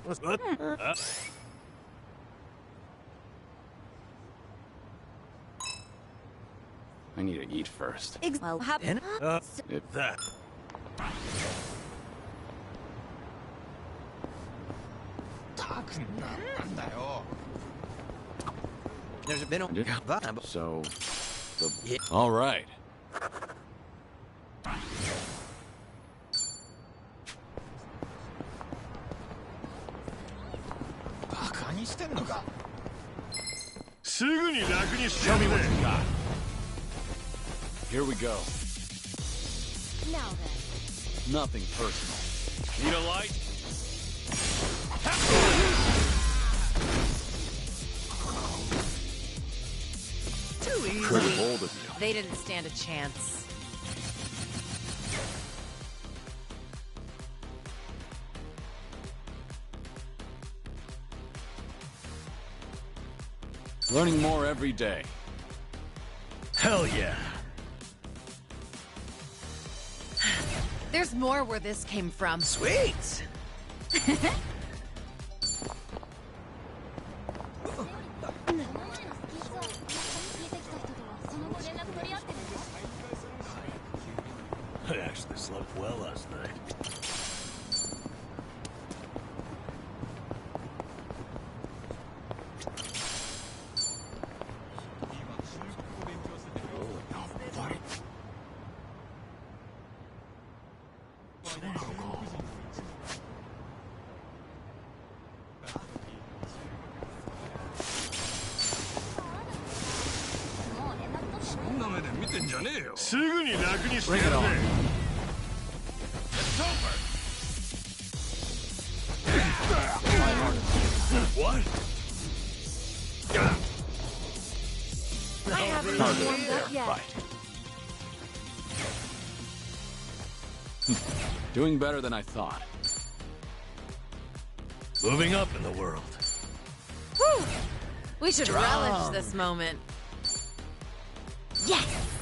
What? I need to eat first. Well, That. There's been a So, all right. Show me what you got. Here we go. Now then. Nothing personal. Need a light? Too easy. Pretty bold of you. They didn't stand a chance. Learning more every day. Hell yeah. There's more where this came from. Sweet. I actually slept well last night. Bring it on. What? I haven't Harder warmed fair up yet. fight. Doing better than I thought. Moving up in the world. Whew. We should Strong. relish this moment. Yes!